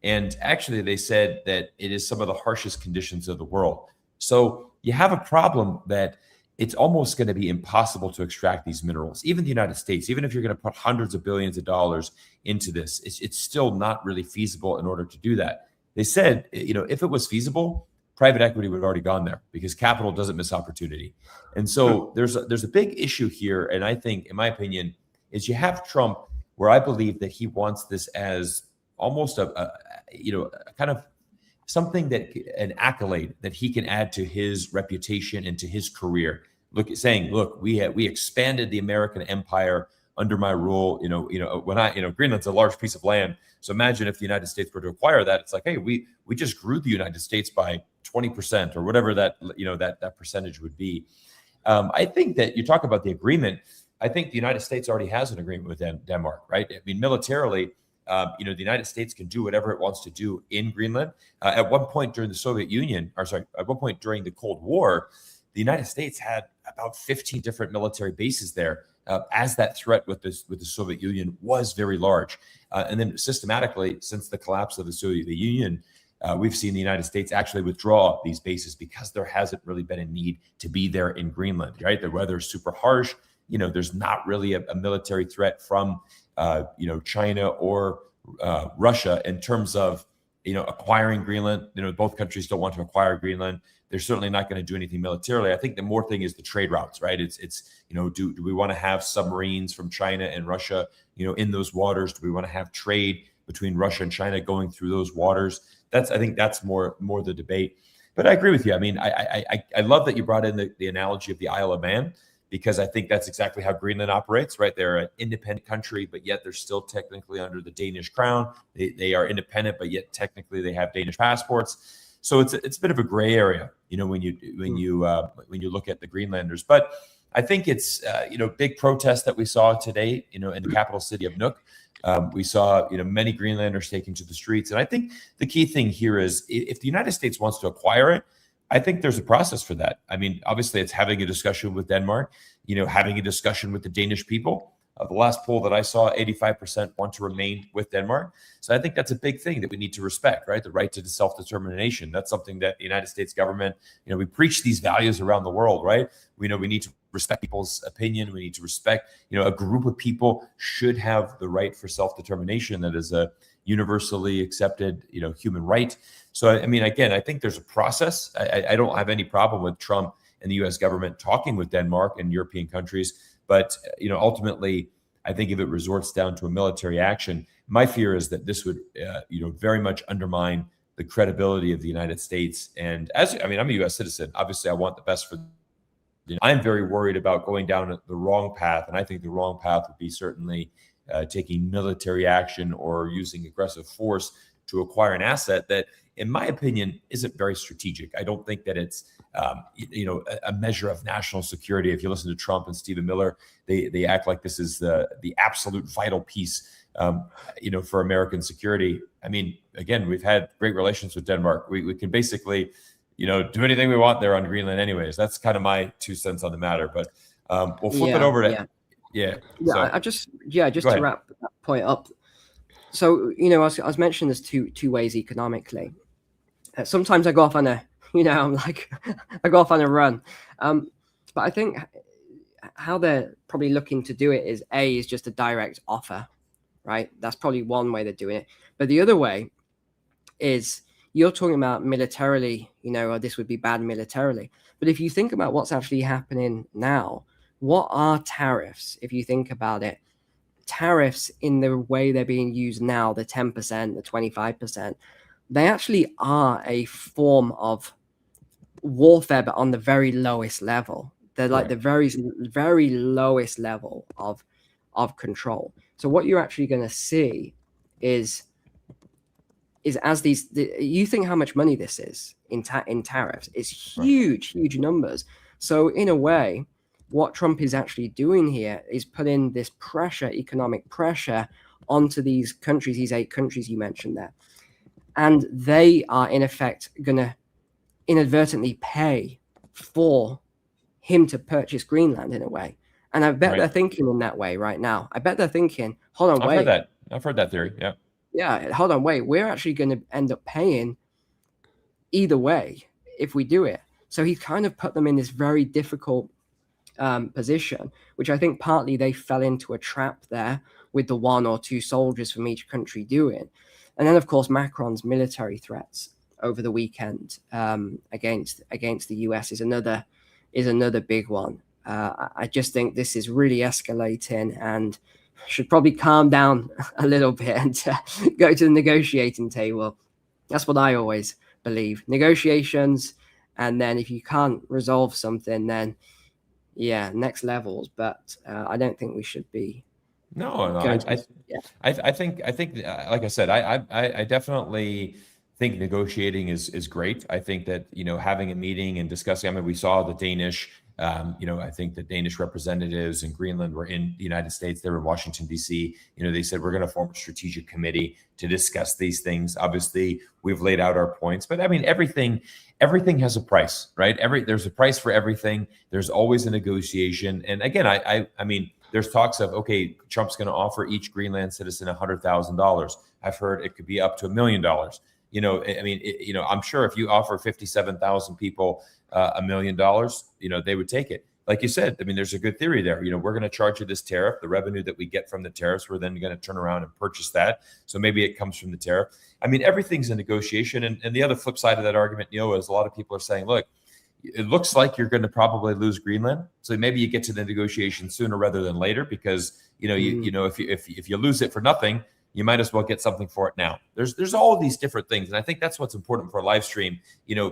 And actually, they said that it is some of the harshest conditions of the world. So you have a problem that it's almost going to be impossible to extract these minerals. Even the United States, even if you're going to put hundreds of billions of dollars into this, it's still not really feasible in order to do that. They said, if it was feasible, private equity would have already gone there because capital doesn't miss opportunity. And so there's a big issue here. And I think, in my opinion, is you have Trump, where I believe that he wants this as almost a kind of something an accolade that he can add to his reputation and to his career. Look, we expanded the American empire under my rule. Greenland's a large piece of land. So imagine if the United States were to acquire that. It's like, hey, we just grew the United States by 20% or whatever that percentage would be. I think that you talk about the agreement. I think the United States already has an agreement with Denmark, right? I mean, militarily, the United States can do whatever it wants to do in Greenland. At one point during the Cold War, the United States had about 15 different military bases there, as that threat with the Soviet Union was very large. And then systematically, since the collapse of the Soviet Union, we've seen the United States actually withdraw these bases because there hasn't really been a need to be there in Greenland, right? The weather is super harsh. There's not really a military threat from China or Russia in terms of acquiring Greenland. Both countries don't want to acquire Greenland. They're certainly not going to do anything militarily. I think the more thing is the trade routes, right? It's do we want to have submarines from China and Russia in those waters? Do we want to have trade between Russia and China going through those waters? I think that's more the debate. But I agree with you. I mean, I love that you brought in the analogy of the Isle of Man, because I think that's exactly how Greenland operates, right? They're an independent country, but yet they're still technically under the Danish crown. They are independent, but yet technically they have Danish passports. So it's a bit of a gray area, when you look at the Greenlanders. But I think it's big protests that we saw today, in the capital city of Nuuk. We saw many Greenlanders taking to the streets, and I think the key thing here is if the United States wants to acquire it, I think there's a process for that. I mean, obviously, it's having a discussion with Denmark, having a discussion with the Danish people. The last poll that I saw, 85% want to remain with Denmark. So I think that's a big thing that we need to respect, right? The right to self-determination. That's something that the United States government, we preach these values around the world, right? We know we need to respect people's opinion. We need to respect, a group of people should have the right for self-determination. That is a universally accepted, human right. So, I mean, again, I think there's a process. I don't have any problem with Trump and the U.S. government talking with Denmark and European countries. But, ultimately, I think if it resorts down to a military action, my fear is that this would, very much undermine the credibility of the United States. And I'm a U.S. citizen. Obviously, I want the best for. I'm very worried about going down the wrong path. And I think the wrong path would be certainly taking military action or using aggressive force to acquire an asset that, in my opinion, isn't very strategic. I don't think that it's, a measure of national security. If you listen to Trump and Stephen Miller, they act like this is the absolute vital piece, for American security. I mean, again, we've had great relations with Denmark. We can basically, do anything we want there on Greenland anyways. That's kind of my 2 cents on the matter. But we'll flip it over to, just to wrap that point up. So, I was mentioning there's two ways economically. Sometimes I go off on a, I go off on a run. But I think how they're probably looking to do it is just a direct offer, right? That's probably one way they're doing it. But the other way is you're talking about militarily, or this would be bad militarily. But if you think about what's actually happening now, what are tariffs? If you think about it, tariffs in the way they're being used now, the 10%, the 25%, they actually are a form of warfare, but on the very lowest level. They're like the very, very lowest level of control. So what you're actually going to see is as you think how much money this is in tariffs. It's huge numbers. So in a way, what Trump is actually doing here is putting this pressure, economic pressure, onto these countries, these 8 countries you mentioned there. And they are, in effect, going to inadvertently pay for him to purchase Greenland in a way. And I bet they're thinking in that way right now. I bet they're thinking, hold on, wait. I've heard that theory, yeah. Yeah, hold on, wait. We're actually going to end up paying either way if we do it. So he's kind of put them in this very difficult position, which I think partly they fell into a trap there with the 1 or 2 soldiers from each country doing. And then, of course, Macron's military threats over the weekend against the US is another big one. I just think this is really escalating and should probably calm down a little bit and go to the negotiating table. That's what I always believe. Negotiations, and then if you can't resolve something, then next levels. But I don't think we should be. No. I think, like I said, I definitely think negotiating is great. I think that, having a meeting and discussing, I mean, we saw the Danish, I think the Danish representatives in Greenland were in the United States. They were in Washington, D.C. They said, we're going to form a strategic committee to discuss these things. Obviously, we've laid out our points, but I mean, everything has a price, right? There's a price for everything. There's always a negotiation. And again, I mean, there's talks of, okay, Trump's going to offer each Greenland citizen $100,000. I've heard it could be up to $1 million. I mean, I'm sure if you offer 57,000 people $1 million, they would take it. Like you said, I mean, there's a good theory there. We're going to charge you this tariff. The revenue that we get from the tariffs, we're then going to turn around and purchase that. So maybe it comes from the tariff. I mean, everything's a negotiation. And the other flip side of that argument, is a lot of people are saying, look, it looks like you're going to probably lose Greenland. So maybe you get to the negotiation sooner rather than later, because, if you lose it for nothing, you might as well get something for it now. There's all of these different things. And I think that's what's important for Livestream,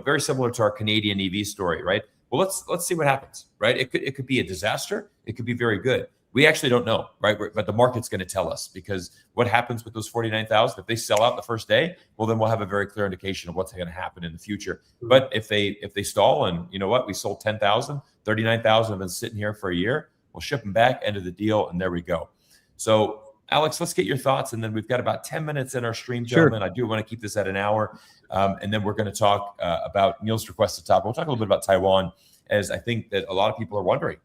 very similar to our Canadian EV story, right? Well, let's see what happens, right? It could be a disaster. It could be very good. We actually don't know, right? But the market's going to tell us, because what happens with those 49,000? If they sell out the first day, well, then we'll have a very clear indication of what's going to happen in the future. But if they stall, and you know what, we sold 10,000, 39,000 have been sitting here for a year, we'll ship them back, end of the deal, and there we go. So Alex, let's get your thoughts, and then we've got about 10 minutes in our stream, gentlemen. I do want to keep this at an hour, and then we're going to talk about Neil's requested topic. We'll talk a little bit about Taiwan, as I think that a lot of people are wondering,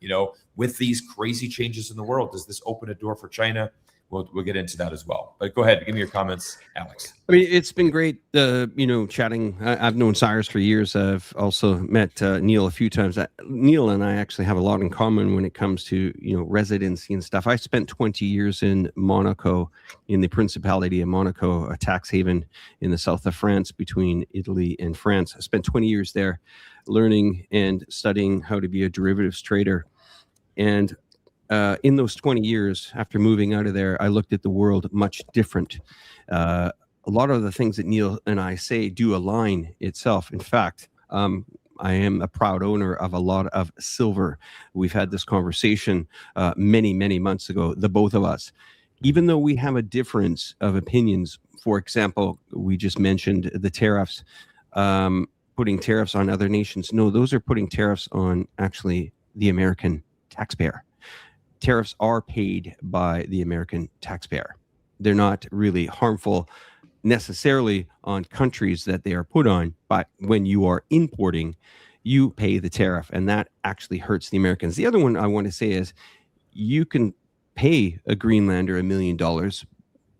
with these crazy changes in the world, does this open a door for China? We'll get into that as well. But go ahead, give me your comments, Alex. I mean, it's been great, chatting. I've known Cyrus for years. I've also met Neil a few times. Neil and I actually have a lot in common when it comes to, residency and stuff. I spent 20 years in Monaco, in the Principality of Monaco, a tax haven in the south of France between Italy and France. I spent 20 years there learning and studying how to be a derivatives trader. And in those 20 years, after moving out of there, I looked at the world much different. A lot of the things that Neil and I say do align itself. In fact, I am a proud owner of a lot of silver. We've had this conversation many, many months ago, the both of us. Even though we have a difference of opinions, for example, we just mentioned the tariffs, putting tariffs on other nations. No, those are putting tariffs on actually the American taxpayer. Tariffs are paid by the American taxpayer. They're not really harmful necessarily on countries that they are put on, but when you are importing, you pay the tariff, and that actually hurts the Americans. The other one I want to say is, you can pay a Greenlander $1 million,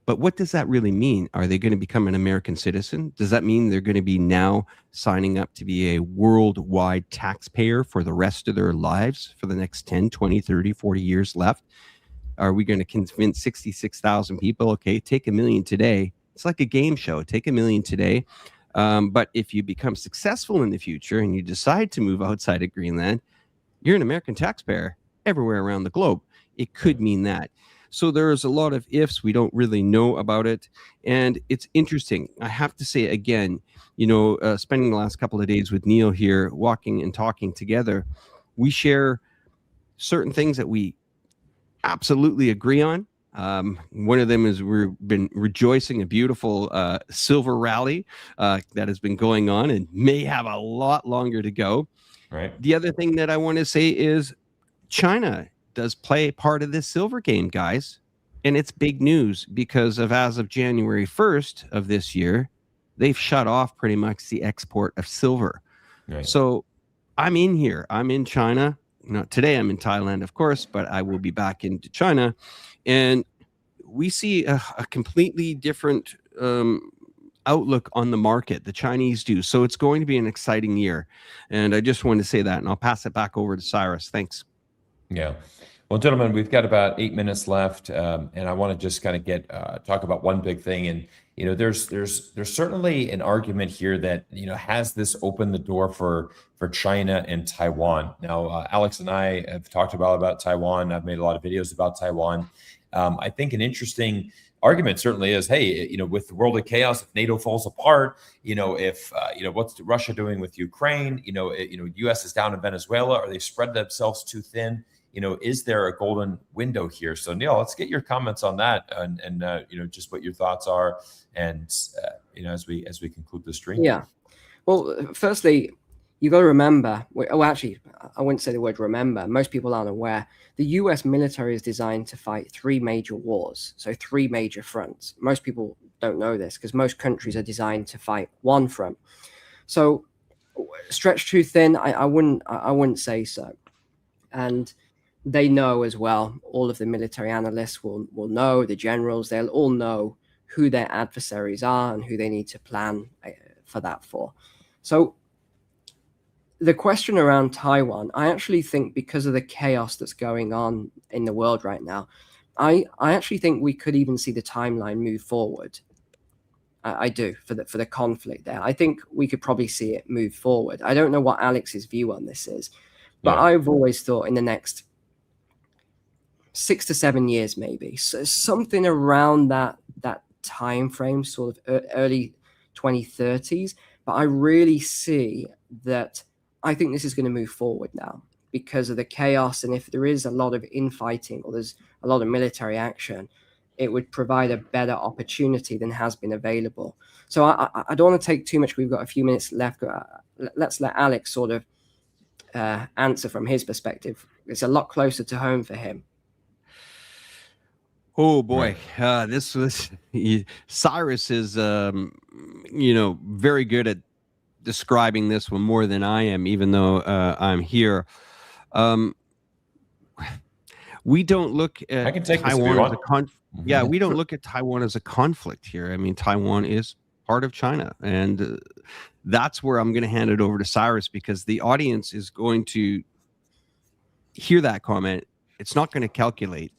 but what does that really mean? Are they going to become an American citizen? Does that mean they're going to be now signing up to be a worldwide taxpayer for the rest of their lives for the next 10, 20, 30, 40 years left? Are we going to convince 66,000 people, okay, take $1 million today? It's like a game show. Take $1 million today. But if you become successful in the future and you decide to move outside of Greenland, you're an American taxpayer everywhere around the globe. It could mean that. So there's a lot of ifs. We don't really know about it. And it's interesting. I have to say again, spending the last couple of days with Neil here, walking and talking together, we share certain things that we absolutely agree on. One of them is we've been rejoicing a beautiful silver rally that has been going on and may have a lot longer to go. Right. The other thing that I want to say is China does play part of this silver game, guys. And it's big news because as of January 1st of this year, they've shut off pretty much the export of silver. Right. So I'm in here. I'm in China. Not today. I'm in Thailand, of course, but I will be back into China. And we see a completely different outlook on the market. The Chinese do. So it's going to be an exciting year. And I just wanted to say that, and I'll pass it back over to Cyrus. Thanks. Yeah. Well, gentlemen, we've got about 8 minutes left, and I want to just kind of talk about one big thing. And there's certainly an argument here that has this opened the door for China and Taiwan. Now, Alex and I have talked about Taiwan. I've made a lot of videos about Taiwan. I think an interesting argument certainly is, hey, with the world of chaos, if NATO falls apart, if what's Russia doing with Ukraine? U.S. is down in Venezuela. Are they spread themselves too thin? Is there a golden window here? So Neil, let's get your comments on that, and just what your thoughts are, and as we conclude the stream. Yeah. Well, firstly, you got to remember. Oh, actually, I wouldn't say the word remember. Most people aren't aware. The U.S. military is designed to fight 3 major wars, so 3 major fronts. Most people don't know this because most countries are designed to fight one front. So, stretched too thin, I wouldn't say so, and they know as well. All of the military analysts will know, the generals, they'll all know who their adversaries are and who they need to plan for that for. So the question around Taiwan, I actually think because of the chaos that's going on in the world right now, I actually think we could even see the timeline move forward. I do, for the conflict there. I think we could probably see it move forward. I don't know what Alex's view on this is, but yeah. I've always thought in the next 6 to 7 years, maybe, so something around that time frame, sort of early 2030s. But I really see that I think this is going to move forward now. because of the chaos. And if there is a lot of infighting or there's a lot of military action, it would provide a better opportunity than has been available. So I don't want to take too much. We've got a few minutes left. Let's let Alex sort of answer from his perspective. It's a lot closer to home for him. Oh boy, this was Cyrus is very good at describing this one more than I am, even though I'm here. We don't look at I can take Taiwan as a Yeah, we don't look at Taiwan as a conflict here. I mean, Taiwan is part of China, and that's where I'm going to hand it over to Cyrus, because the audience is going to hear that comment. It's not going to calculate.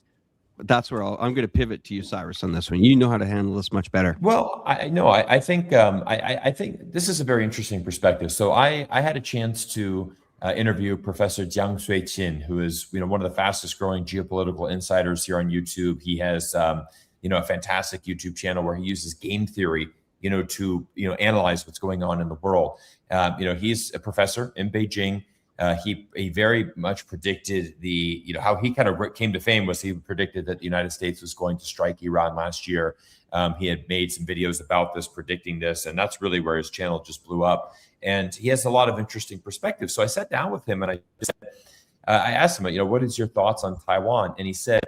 But that's where I'm going to pivot to you, Cyrus, on this one. You know how to handle this much better. Well, I think I think this is a very interesting perspective. So I had a chance to interview Professor Jiang Sui-Qin, who is one of the fastest growing geopolitical insiders here on YouTube. He has a fantastic YouTube channel where he uses game theory to analyze what's going on in the world. He's a professor in Beijing. He very much predicted how he kind of came to fame was he predicted that the United States was going to strike Iran last year. He had made some videos about this, predicting this, and that's really where his channel just blew up. And he has a lot of interesting perspectives. So I sat down with him and I asked him, what is your thoughts on Taiwan? And he said,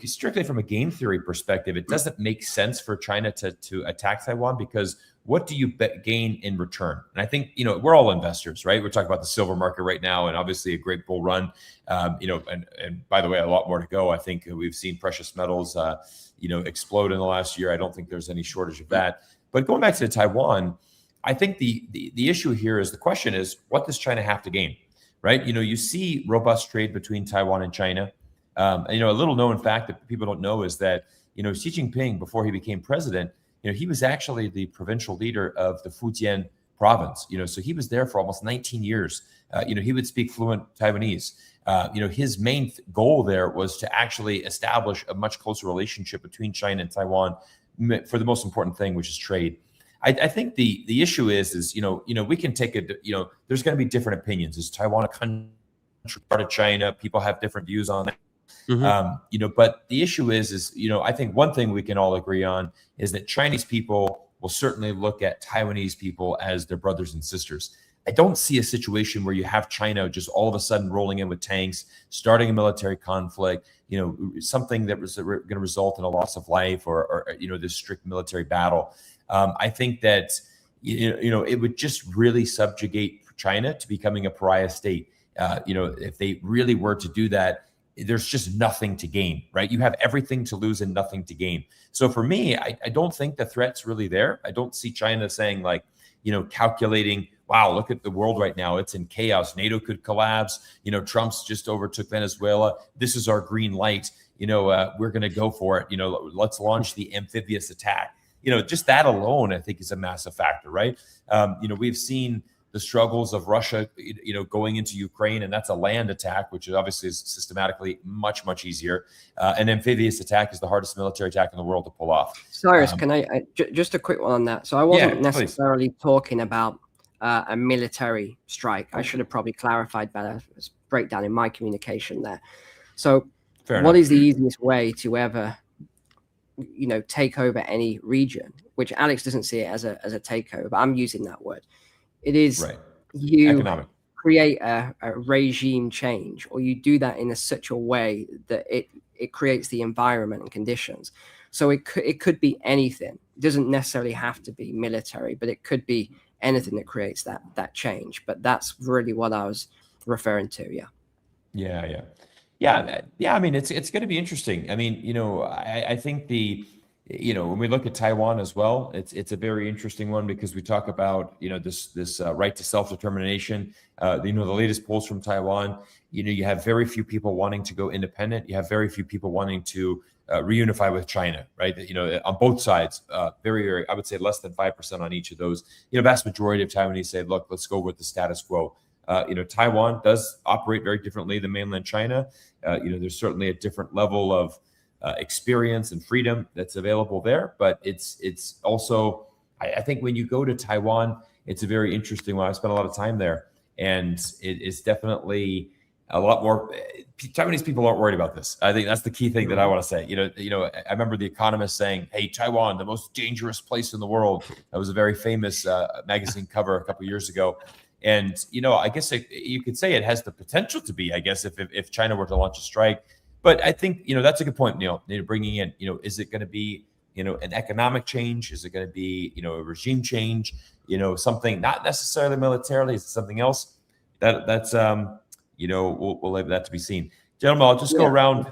strictly from a game theory perspective, it doesn't make sense for China to attack Taiwan, because what do you gain in return? And I think, we're all investors, right? We're talking about the silver market right now, and obviously a great bull run, and by the way, a lot more to go. I think we've seen precious metals, explode in the last year. I don't think there's any shortage of that. But going back to Taiwan, I think the issue here is, the question is, what does China have to gain, right? You see robust trade between Taiwan and China. A little known fact that people don't know is that, Xi Jinping, before he became president, he was actually the provincial leader of the Fujian province, so he was there for almost 19 years. He would speak fluent Taiwanese. His main goal there was to actually establish a much closer relationship between China and Taiwan for the most important thing, which is trade. I think the issue is we can take there's going to be different opinions. Is Taiwan a country, part of China? People have different views on that. Mm-hmm. But the issue is I think one thing we can all agree on is that Chinese people will certainly look at Taiwanese people as their brothers and sisters. I don't see a situation where you have China just all of a sudden rolling in with tanks, starting a military conflict, something that was going to result in a loss of life or this strict military battle. I think that, it would just really subjugate China to becoming a pariah state. If they really were to do that, there's just nothing to gain, right? You have everything to lose and nothing to gain. So for me, I don't think the threat's really there. I don't see China saying calculating, wow, look at the world right now. It's in chaos. NATO could collapse. Trump's just overtook Venezuela. This is our green light. We're going to go for it. Let's launch the amphibious attack. Just that alone, I think, is a massive factor, right? We've seen the struggles of Russia, going into Ukraine, and that's a land attack, which obviously is systematically much, much easier. An amphibious attack is the hardest military attack in the world to pull off. Cyrus, can I just a quick one on that? So I wasn't necessarily talking about a military strike. I should have probably clarified better. There's a breakdown in my communication there. So what is the easiest way to ever take over any region, which Alex doesn't see it as a takeover, but I'm using that word. It is economic. Create a regime change, or you do that in such a way that it creates the environment and conditions. So it could be anything. It doesn't necessarily have to be military, but it could be anything that creates that change. But that's really what I was referring to. Yeah. I mean, it's going to be interesting. I mean, I think when we look at Taiwan as well, it's a very interesting one, because we talk about, this right to self-determination. The latest polls from Taiwan, you have very few people wanting to go independent. You have very few people wanting to reunify with China, right? On both sides, very, very, I would say less than 5% on each of those. Vast majority of Taiwanese say, look, let's go with the status quo. Taiwan does operate very differently than mainland China. There's certainly a different level of experience and freedom that's available there, but it's also, I think when you go to Taiwan, it's a very interesting one. I spent a lot of time there, and it is definitely a lot more. Taiwanese people aren't worried about this. I think that's the key thing that I want to say. I remember The Economist saying, "Hey, Taiwan, the most dangerous place in the world." That was a very famous magazine cover a couple of years ago. And I guess you could say it has the potential to be. I guess if China were to launch a strike, but I think that's a good point, Neil. Bringing in, is it going to be an economic change? Is it going to be a regime change? Something not necessarily militarily. Is it something else? That's we'll leave that to be seen. Gentlemen, I'll just go around,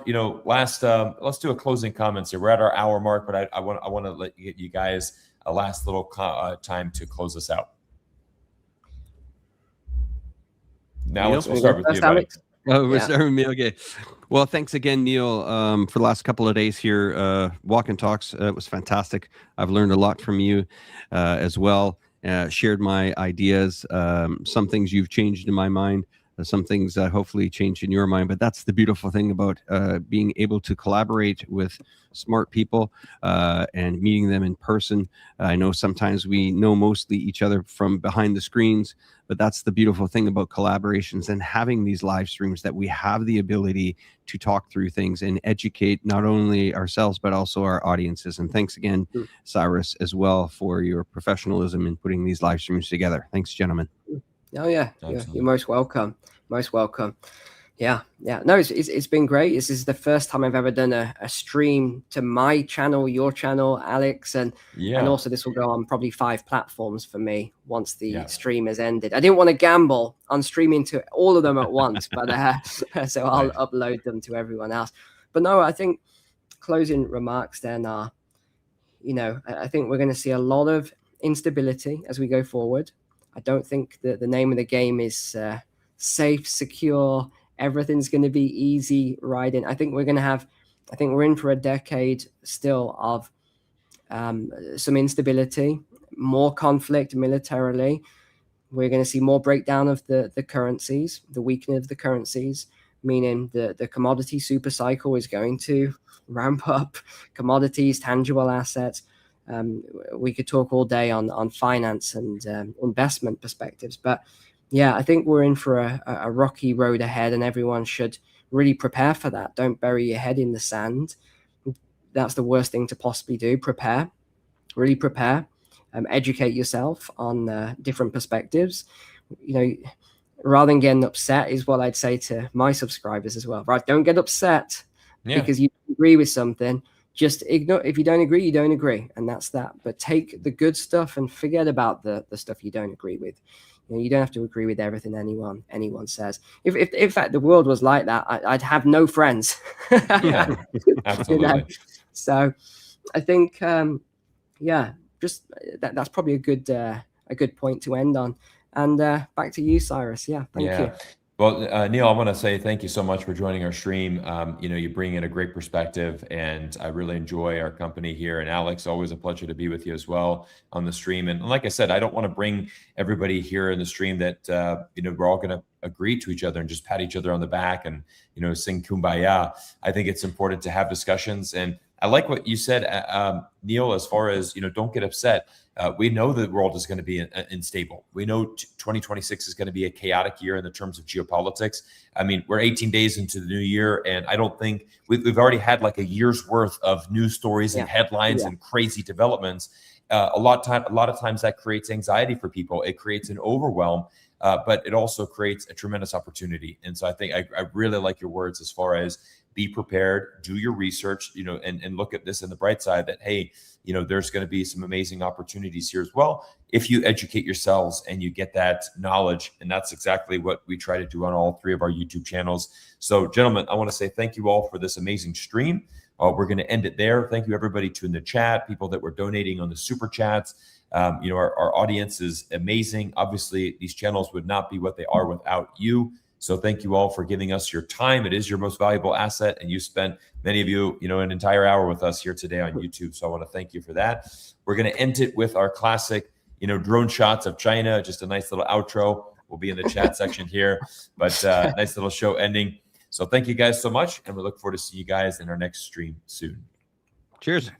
let's do a closing comments here. We're at our hour mark, but I want to let you guys a last little time to close us out. Now we'll start with you, Alex. We're starting with me. Okay. Well, thanks again, Neil, for the last couple of days here. Walk and Talks, it was fantastic. I've learned a lot from you as well. Shared my ideas. Some things you've changed in my mind. Some things hopefully changed in your mind. But that's the beautiful thing about being able to collaborate with smart people and meeting them in person. I know sometimes we know mostly each other from behind the screens, but that's the beautiful thing about collaborations and having these live streams, that we have the ability to talk through things and educate not only ourselves, but also our audiences. And thanks again, Cyrus, as well, for your professionalism in putting these live streams together. Thanks, gentlemen. Oh, yeah. You're most welcome. Most welcome. Yeah. No, it's been great. This is the first time I've ever done a stream to my channel, your channel, Alex, and also this will go on probably 5 platforms for me once the stream has ended. I didn't want to gamble on streaming to all of them at once, but so I'll upload them to everyone else. But no, I think closing remarks then are, I think we're going to see a lot of instability as we go forward. I don't think that the name of the game is safe, secure. Everything's going to be easy riding. I think we're in for a decade still of some instability, more conflict militarily. We're going to see more breakdown of the currencies, the weakening of the currencies, meaning the commodity super cycle is going to ramp up. Commodities, tangible assets. We could talk all day on finance and investment perspectives, but yeah, I think we're in for a rocky road ahead, and everyone should really prepare for that. Don't bury your head in the sand. That's the worst thing to possibly do. Prepare, really prepare. Educate yourself on different perspectives. Rather than getting upset is what I'd say to my subscribers as well. Right? Don't get upset because you agree with something. Just ignore. If you don't agree, you don't agree, and that's that. But take the good stuff and forget about the stuff you don't agree with. You don't have to agree with everything anyone says. If in fact the world was like that, I'd have no friends. Yeah, absolutely. So I think, just that's probably a good point to end on. And back to you, Cyrus. Yeah, thank you. Well, Neil, I want to say thank you so much for joining our stream. You bring in a great perspective, and I really enjoy our company here. And Alex, always a pleasure to be with you as well on the stream. And like I said, I don't want to bring everybody here in the stream that, we're all going to agree to each other and just pat each other on the back and, sing Kumbaya. I think it's important to have discussions. And I like what you said, Neil, as far as, don't get upset. We know the world is going to be unstable. We know 2026 is going to be a chaotic year in the terms of geopolitics. I mean, we're 18 days into the new year, and I don't think we've already had like a year's worth of news stories and headlines and crazy developments. A lot of times that creates anxiety for people. It creates an overwhelm, but it also creates a tremendous opportunity. And so I think I really like your words as far as be prepared, do your research, and look at this in the bright side that, hey, there's going to be some amazing opportunities here as well if you educate yourselves and you get that knowledge. And that's exactly what we try to do on all 3 of our YouTube channels. So, gentlemen, I want to say thank you all for this amazing stream. We're going to end it there. Thank you, everybody, in the chat, people that were donating on the super chats. Our audience is amazing. Obviously, these channels would not be what they are without you. So thank you all for giving us your time. It is your most valuable asset, and you spent, many of you, an entire hour with us here today on YouTube. So I want to thank you for that. We're going to end it with our classic, drone shots of China. Just a nice little outro. We'll be in the chat section here, but nice little show ending. So thank you guys so much, and we look forward to seeing you guys in our next stream soon. Cheers.